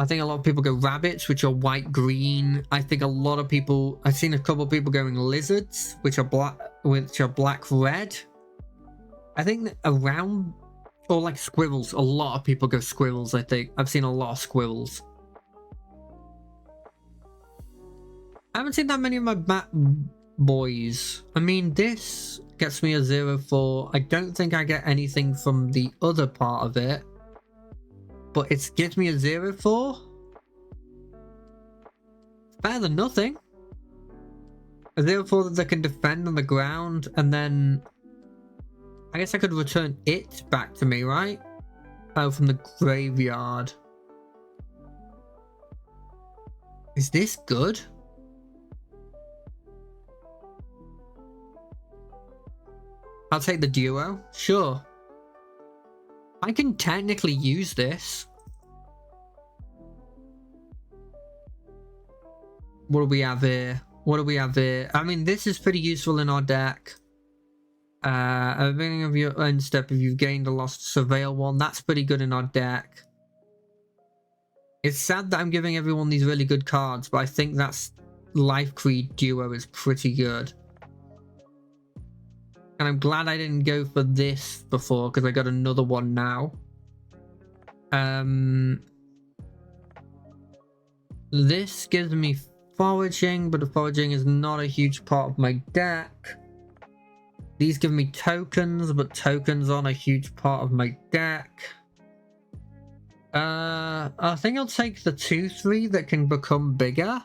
[SPEAKER 1] think a lot of people go rabbits, which are white, green. I think a lot of people, I've seen a couple of people going lizards, which are black, red. I think that around. Or like squirrels. A lot of people go squirrels, I think. I've seen a lot of squirrels. I haven't seen that many of my bat boys. I mean, this gets me a 0/4. I don't think I get anything from the other part of it. But it gives me a 0/4. Better than nothing. A 0/4 that can defend on the ground, and then... I guess I could return it back to me, right? Oh, from the graveyard. Is this good? I'll take the duo. Sure. I can technically use this. What do we have here? What do we have here? I mean, this is pretty useful in our deck. At the beginning of your end step, if you've gained or lost Surveil 1, that's pretty good in our deck. It's sad that I'm giving everyone these really good cards, but I think that's Life Creed Duo is pretty good. And I'm glad I didn't go for this before, because I got another one now. This gives me foraging, but the foraging is not a huge part of my deck. These give me tokens, but tokens aren't a huge part of my deck. I think I'll take the 2/3 that can become bigger.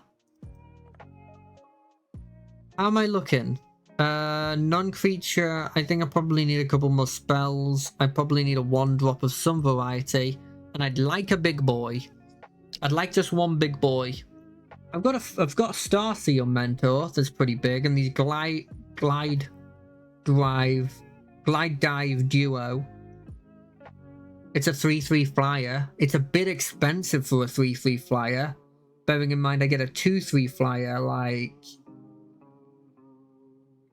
[SPEAKER 1] How am I looking? Non-creature, I think I probably need a couple more spells. I probably need a 1-drop of some variety. And I'd like a big boy. I'd like just one big boy. I've got a Starseer Mentor that's pretty big, and these Glide Dive Duo. It's a 3/3 flyer. It's a bit expensive for a 3/3 flyer. Bearing in mind I get a 2/3 flyer, like...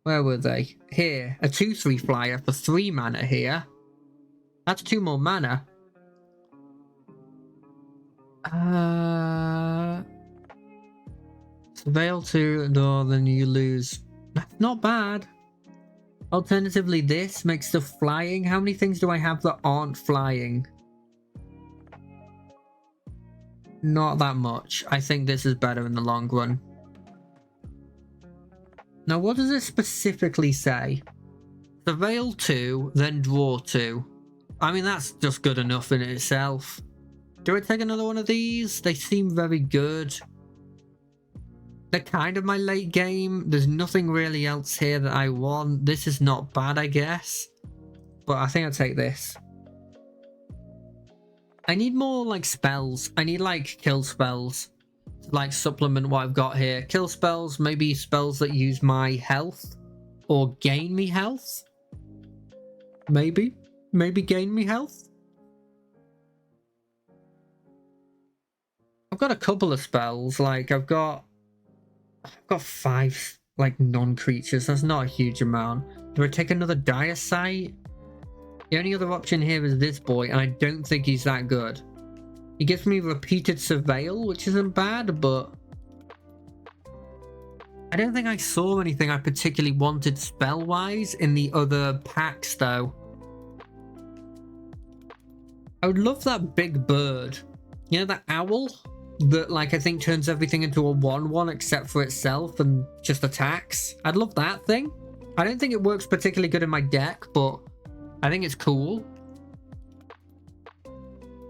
[SPEAKER 1] Where were they? Here. A 2/3 flyer for 3 mana here. That's 2 more mana. Surveil 2, no, then you lose. That's not bad. Alternatively, this makes the flying. How many things do I have that aren't flying? Not that much. I think this is better in the long run. Now, what does it specifically say? Surveil 2, then draw 2. I mean, that's just good enough in itself. Do I take another one of these? They seem very good. They're kind of my late game. There's nothing really else here that I want. This is not bad, I guess. But I think I'll take this. I need more, like, spells. I need, like, kill spells to, like, supplement what I've got here. Kill spells, maybe spells that use my health. Or gain me health. Maybe. Maybe gain me health. I've got a couple of spells. Like, I've got 5, like, non-creatures. That's not a huge amount. Do I take another Dire Sight? The only other option here is this boy, and I don't think he's that good. He gives me repeated Surveil, which isn't bad, but... I don't think I saw anything I particularly wanted spell-wise in the other packs, though. I would love that big bird. You know, that owl? That, like, I think turns everything into a 1/1 except for itself and just attacks. I'd love that thing. I don't think it works particularly good in my deck, but I think it's cool.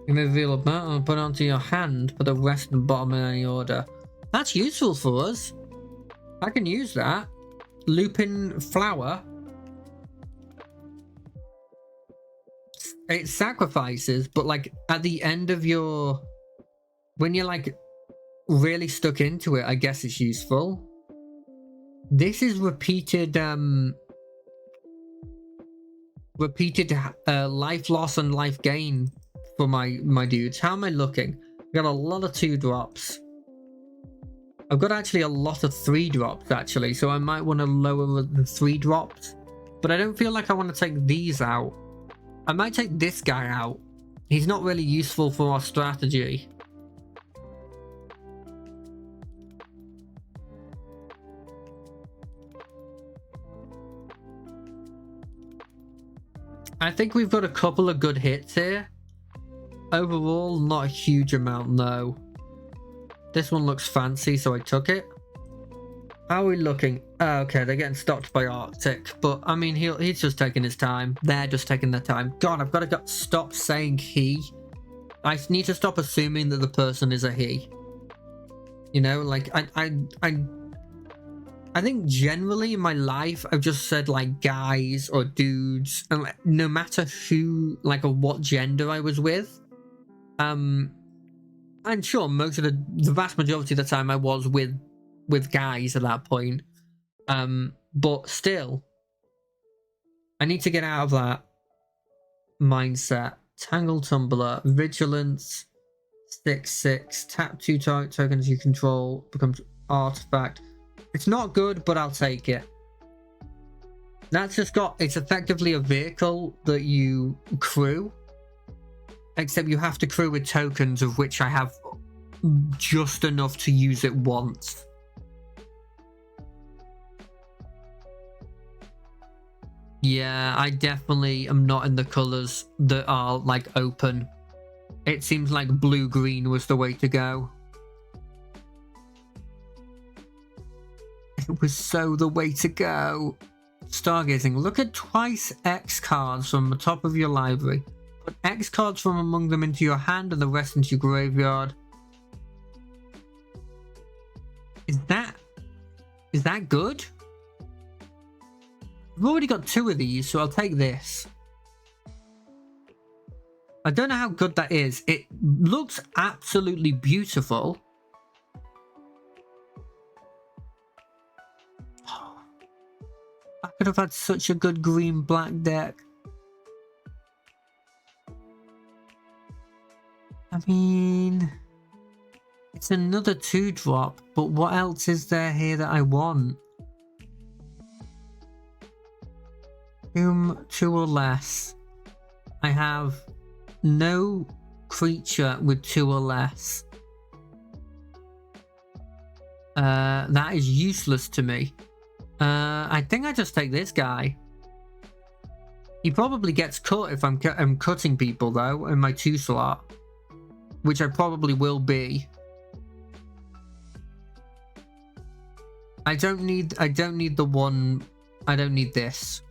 [SPEAKER 1] You may reveal a battle and put it onto your hand, put the rest and bottom in any order. That's useful for us. I can use that. Lupin Flower. It sacrifices, but, like, at the end of your... When you're, like, really stuck into it, I guess it's useful. This is repeated life loss and life gain for my dudes. How am I looking? I've got a lot of 2-drops. I've got actually a lot of 3-drops, actually, so I might want to lower the 3-drops. But I don't feel like I want to take these out. I might take this guy out. He's not really useful for our strategy. I think we've got a couple of good hits here. Overall, not a huge amount, though. This one looks fancy, so I took it. How are we looking? Okay, they're getting stopped by Arctic, but I mean, he's just taking his time. They're just taking their time. God, I've got to stop saying he. I need to stop assuming that the person is a he. You know, like, I think generally in my life, I've just said, like, guys or dudes, and, like, no matter who, like, or what gender I was with. And sure, most of the vast majority of the time I was with guys at that point. But still, I need to get out of that mindset. Tangle Tumbler, Vigilance, 6/6, tap 2 target tokens you control, becomes artifact. It's not good, but I'll take it. That's just got, it's effectively a vehicle that you crew. Except you have to crew with tokens, of which I have just enough to use it once. Yeah, I definitely am not in the colours that are like open. It seems like blue-green was the way to go. It was so the way to go. Stargazing. Look at twice X cards from the top of your library. Put X cards from among them into your hand and the rest into your graveyard. Is that good? I've already got 2 of these, so I'll take this. I don't know how good that is. It looks absolutely beautiful. I could have had such a good green-black deck. I mean, it's another 2-drop, but what else is there here that I want? 2 or less. I have no creature with 2 or less. That is useless to me. I think I just take this guy. He probably gets cut if I'm cutting people though in my 2 slot, which I probably will be. I don't need the one. I don't need this.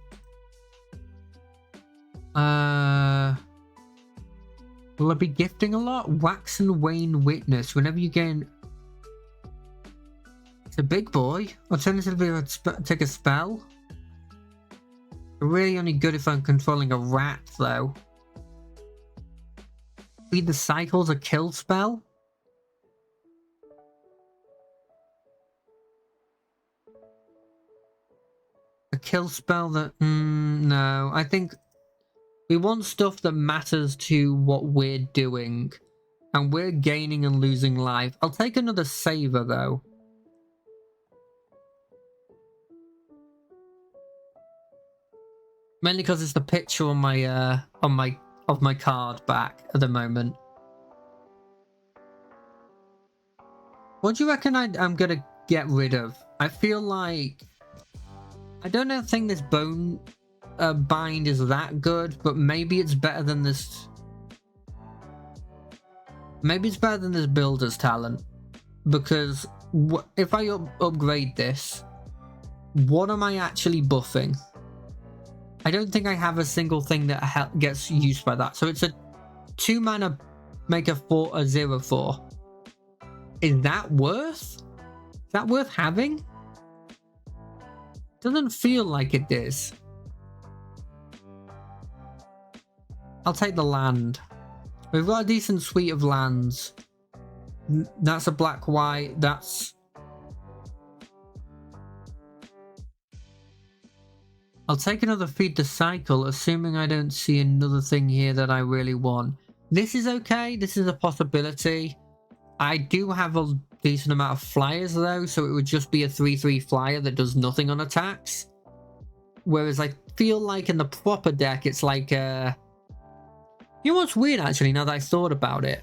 [SPEAKER 1] Will I be gifting a lot? Wax and Wane Witness. Whenever you gain... It's a big boy. Alternatively, I'd take a spell. Really only good if I'm controlling a rat, though. Read the Cycle's a kill spell? A kill spell that... no, I think... We want stuff that matters to what we're doing. And we're gaining and losing life. I'll take another saver, though. Mainly because it's the picture on my of my card back at the moment. What do you reckon I'm gonna get rid of? I feel like I don't think this bone bind is that good, but maybe it's better than this. Maybe it's better than this builder's talent, because if I upgrade this, what am I actually buffing? I don't think I have a single thing that gets used by that. So it's a 2 mana, make a 0/4. Is that worth? Is that worth having? Doesn't feel like it is. I'll take the land. We've got a decent suite of lands. That's a black-white. That's... I'll take another Feed the Cycle, assuming I don't see another thing here that I really want. This is okay. This is a possibility. I do have a decent amount of flyers, though, so it would just be a 3/3 flyer that does nothing on attacks. Whereas I feel like in the proper deck, it's like... You know what's weird, actually, now that I thought about it?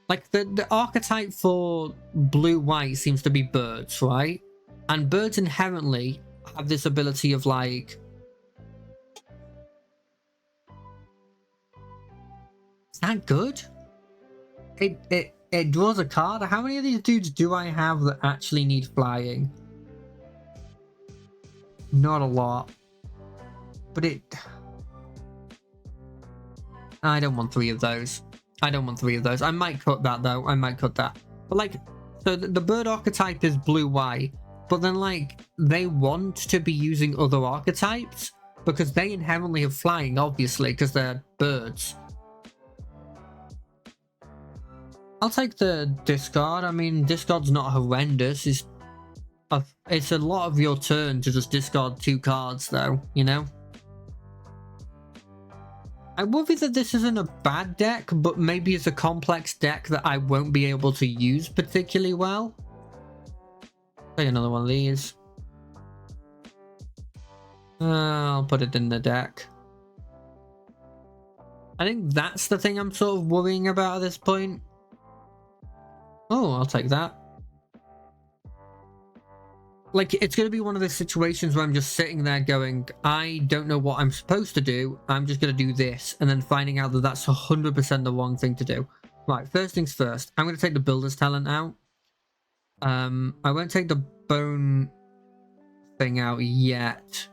[SPEAKER 1] Like, the archetype for blue-white seems to be birds, right? And birds inherently have this ability of, like... Is that good? It draws a card. How many of these dudes do I have that actually need flying? Not a lot. But I don't want 3 of those. I don't want 3 of those. I might cut that, though. I might cut that. But, like, so the bird archetype is blue-white. But then, like, they want to be using other archetypes. Because they inherently have flying, obviously, because they're birds. I'll take the discard. I mean, discard's not horrendous. It's a lot of your turn to just discard 2 cards, though, you know? I worry that this isn't a bad deck, but maybe it's a complex deck that I won't be able to use particularly well. Take another one of these. I'll put it in the deck. I think that's the thing I'm sort of worrying about at this point. Oh, I'll take that. Like, it's going to be one of those situations where I'm just sitting there going, I don't know what I'm supposed to do. I'm just going to do this. And then finding out that that's 100% the wrong thing to do. Right, first things first. I'm going to take the builder's talent out. I won't take the bone thing out yet.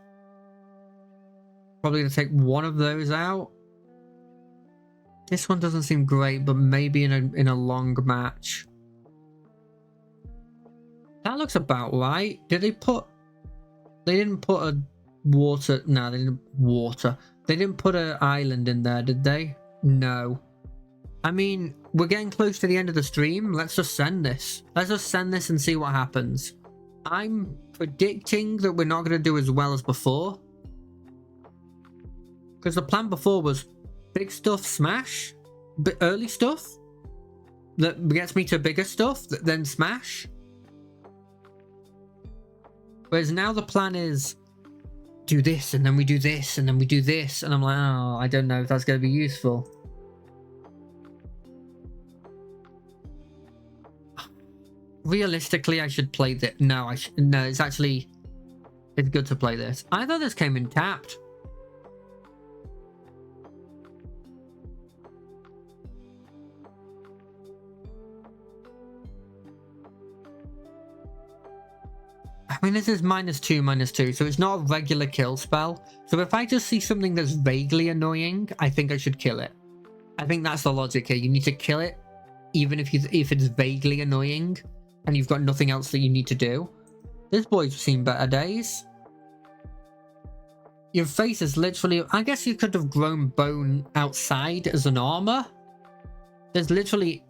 [SPEAKER 1] Probably going to take one of those out. This one doesn't seem great, but maybe in a long match. That looks about right. Did they put... They didn't put a water... No, they didn't... Water. They didn't put an island in there, did they? No. I mean, we're getting close to the end of the stream. Let's just send this. Let's just send this and see what happens. I'm predicting that we're not going to do as well as before. Because the plan before was big stuff, smash. Early stuff. That gets me to bigger stuff, then smash. Whereas now the plan is do this, and then we do this, and then we do this. And I'm like, oh, I don't know if that's going to be useful. Realistically, I should play this. No, no, it's actually... It's good to play this. I thought this came in tapped. I mean, this is -2/-2, so it's not a regular kill spell. So if I just see something that's vaguely annoying, I think I should kill it. I think that's the logic here. You need to kill it, even if it's vaguely annoying, and you've got nothing else that you need to do. This boy's seen better days. Your face is literally... I guess you could have grown bone outside as an armor. There's literally...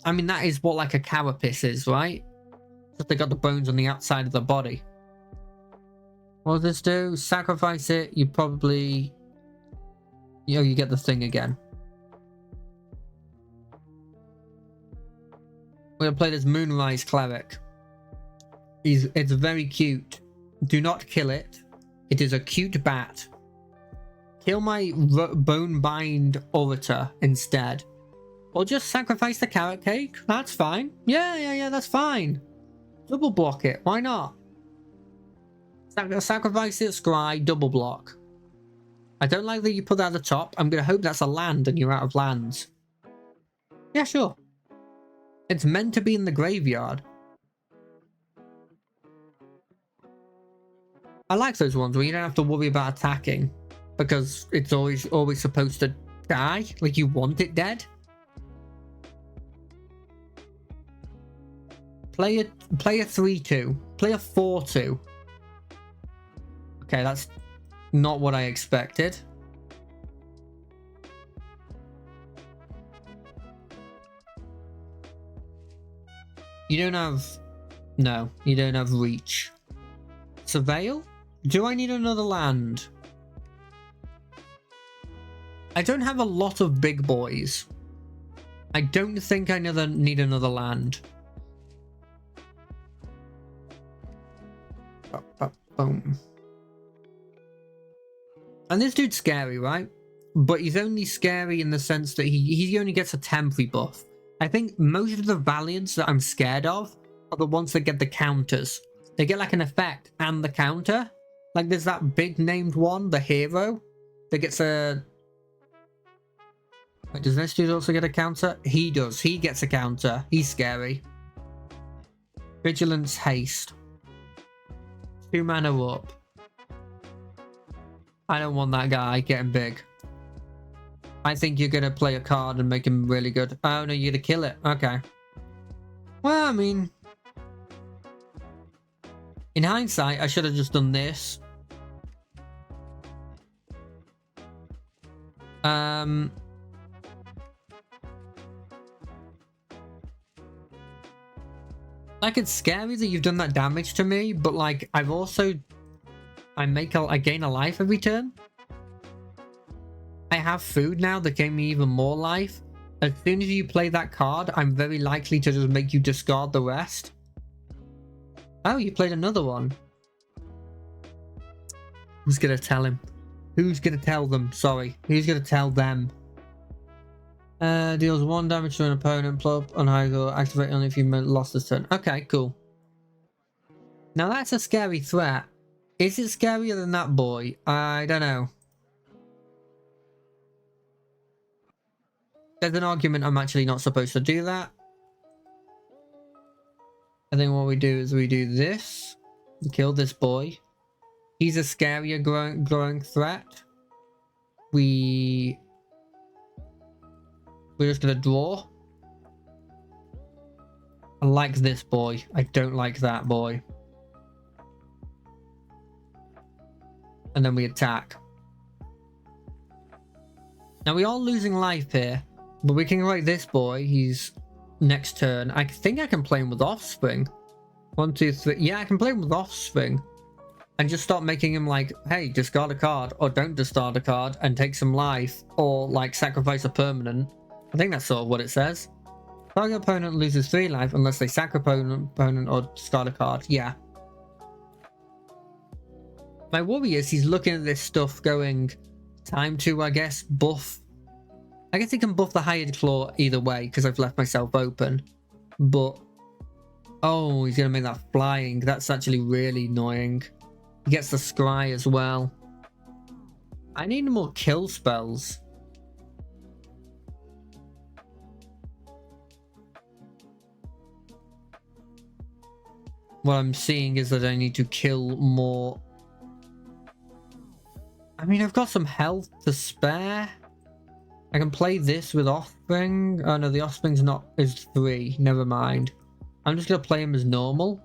[SPEAKER 1] I mean, that is what like a carapace is, right? Just they got the bones on the outside of the body. What does this do? Sacrifice it. You probably... You know, you get the thing again. We're going to play this Moonrise Cleric. It's very cute. Do not kill it. It is a cute bat. Kill my bone bind orator instead. Or just sacrifice the carrot cake. That's fine. Yeah, that's fine. Double block it. Why not? Sacrifice it, scry, double block. I don't like that you put that at the top. I'm going to hope that's a land and you're out of lands. Yeah, sure. It's meant to be in the graveyard. I like those ones where you don't have to worry about attacking. Because it's always supposed to die. Like you want it dead. Play a 3/2. Play a 4/2. Okay, that's not what I expected. You don't have... No, you don't have reach. Surveil? Do I need another land? I don't have a lot of big boys. I don't think I need another land. Boom. And this dude's scary, right? But he's only scary in the sense that he only gets a temporary buff. I think most of the Valiants that I'm scared of are the ones that get the counters. They get like an effect and the counter. Like there's that big named one, the hero, that gets a... Wait, does this dude also get a counter? He does. He gets a counter. He's scary. Vigilance, haste. 2 mana up. I don't want that guy getting big. I think you're going to play a card and make him really good. Oh, no, you're going to kill it. Okay. Well, I mean... In hindsight, I should have just done this. Like, it's scary that you've done that damage to me, but, like, I've also... I gain a life every turn. I have food now that gave me even more life. As soon as you play that card, I'm very likely to just make you discard the rest. Oh, you played another one. Who's gonna tell him? Who's gonna tell them? Sorry. Who's gonna tell them? Deals 1 damage to an opponent, plug on high score, activate only if you lost this turn. Okay, cool. Now that's a scary threat. Is it scarier than that boy? I don't know. There's an argument I'm actually not supposed to do that. I think what we do is we do this. We kill this boy. He's a scarier growing threat. We're just gonna draw. I like this boy. I don't like that boy. And then we attack. Now we are losing life here, but we can write this boy. He's next turn. I think I can play him with Offspring. 1, 2, 3. Yeah, I can play him with Offspring. And just start making him like, hey, discard a card, or don't discard a card and take some life, or like sacrifice a permanent. I think that's sort of what it says. Target opponent loses 3 life unless they sack opponent or discard a card. Yeah. My worry is he's looking at this stuff going, time to, I guess, buff. I guess he can buff the Hired Claw either way because I've left myself open. But, oh, he's going to make that flying. That's actually really annoying. He gets the Scry as well. I need more kill spells. What I'm seeing is that I need to kill more. I mean, I've got some health to spare. I can play this with Offspring. Oh no, the Offspring's not, is 3. Never mind. I'm just going to play him as normal.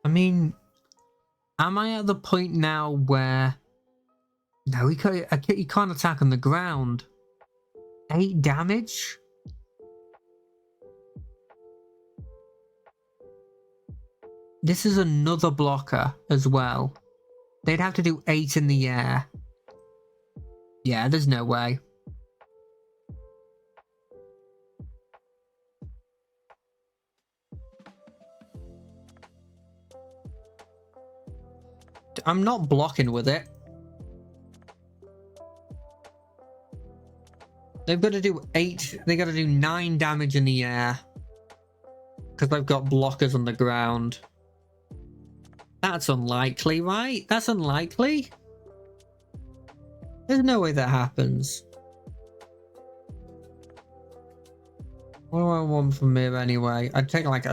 [SPEAKER 1] I mean, am I at the point now where... No, he can't attack on the ground. 8 damage? This is another blocker as well. They'd have to do 8 in the air. Yeah, there's no way. I'm not blocking with it. They've got to do 8. They got to do 9 damage in the air. Because I've got blockers on the ground. That's unlikely, right? That's unlikely. There's no way that happens. What do I want from here anyway? I'd take like a...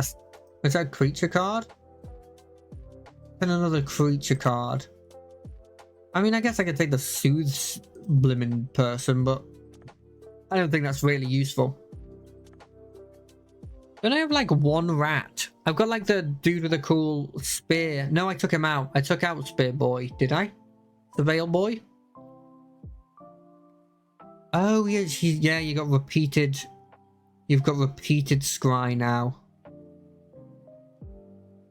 [SPEAKER 1] Is that a creature card? And another creature card. I mean, I guess I could take the Soothes blimmin' person, but... I don't think that's really useful. Don't I have like 1 rat? I've got like the dude with the cool spear. No, I took him out. I took out Spear Boy. Did I? The Veil Boy? Oh, yeah, you got repeated... You've got repeated Scry now.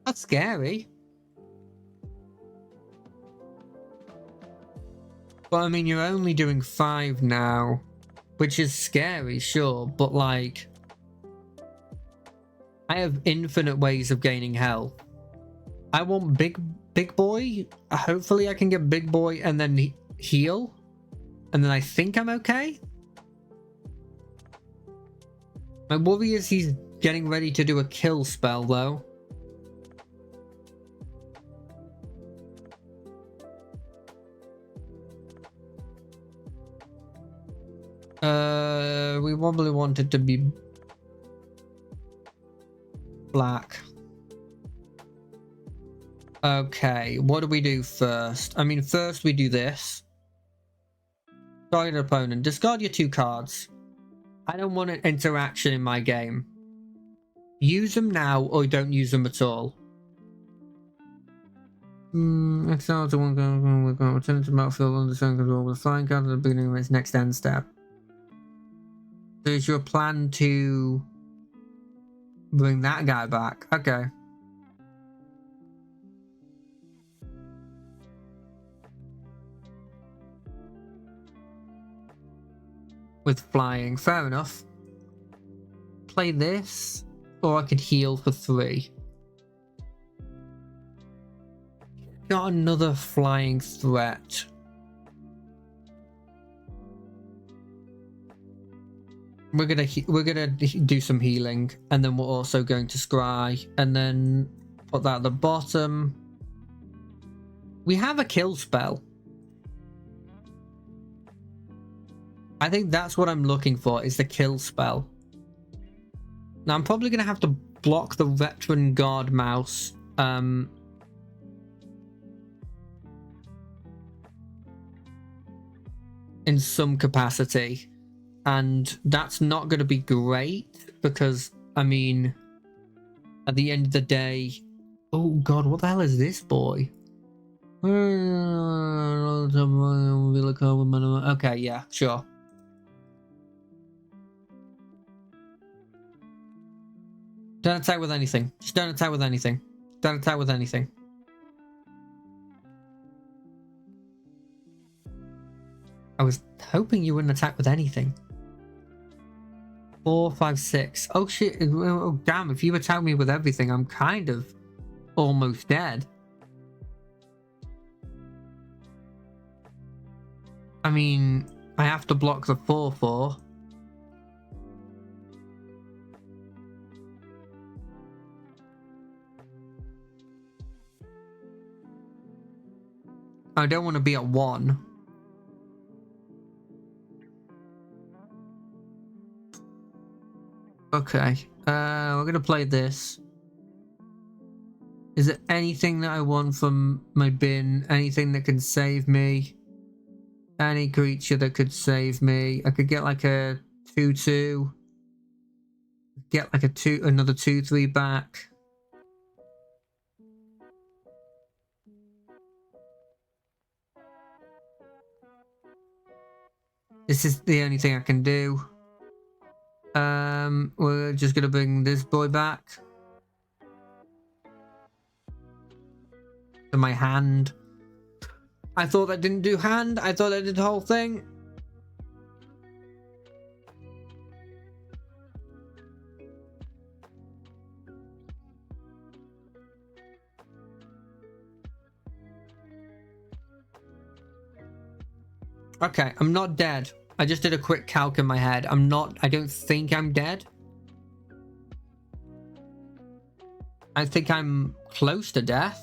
[SPEAKER 1] That's scary. But I mean, you're only doing 5 now. Which is scary, sure, but like... I have infinite ways of gaining health. I want big boy. Hopefully I can get big boy and then heal. And then I think I'm okay. My worry is he's getting ready to do a kill spell though. We probably want it to be black. Okay, what do we do first? I mean, first we do this. Target opponent. Discard your 2 cards. I don't want an interaction in my game. Use them now or don't use them at all. Exile to 1 card. We're going to return to the battlefield under certain control with a flying card at the beginning of its next end step. So is your plan to bring that guy back? Okay. with flying. Fair enough. Play this, or I could heal for 3. Got another flying threat. We're gonna do some healing, and then we're also going to scry, and then put that at the bottom. We have a kill spell. I think that's what I'm looking for, is the kill spell. Now, I'm probably going to have to block the Veteran Guard mouse. In some capacity. And that's not going to be great because, I mean, at the end of the day... Oh, God, what the hell is this boy? Okay, yeah, sure. Don't attack with anything. Just don't attack with anything. Don't attack with anything. I was hoping you wouldn't attack with anything. 4, 5, 6. Oh shit. Oh damn, if you attack me with everything, I'm kind of almost dead. I mean, I have to block the 4/4. I don't want to be at 1. Okay, we're gonna play this. Is there anything that I want from my bin? Anything that can save me? Any creature that could save me? I could get like a 2/2. Get like another 2/3 back. This is the only thing I can do. We're just gonna bring this boy back to my hand. I thought that didn't do hand. I thought that did the whole thing. Okay, I'm not dead. I just did a quick calc in my head. I don't think I'm dead. I think I'm close to death.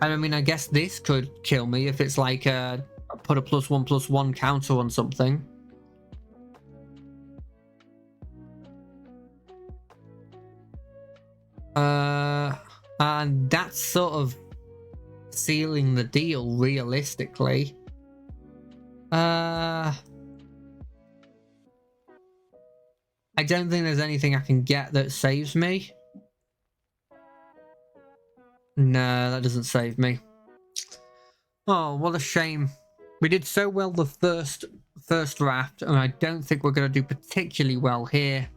[SPEAKER 1] And I mean, I guess this could kill me if it's like put a +1/+1 counter on something. And that's sort of sealing the deal realistically. I don't think there's anything I can get that saves me. No, that doesn't save me. Oh, what a shame. We did so well the first draft, and I don't think we're going to do particularly well here.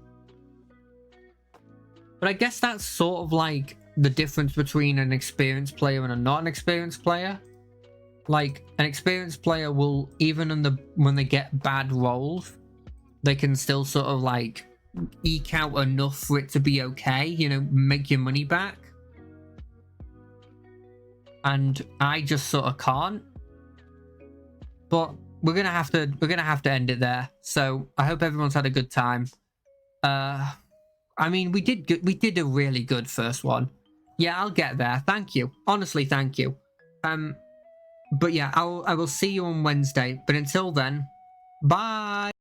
[SPEAKER 1] But I guess that's sort of like the difference between an experienced player and a not an experienced player. Like, an experienced player will, even when they get bad rolls, they can still sort of like eke out enough for it to be okay, you know, make your money back. And I just sort of can't. But we're gonna have to end it there. So I hope everyone's had a good time. I mean, we did a really good first one. Yeah, I'll get there. Thank you. Honestly, thank you. But yeah, I will see you on Wednesday. But until then, bye.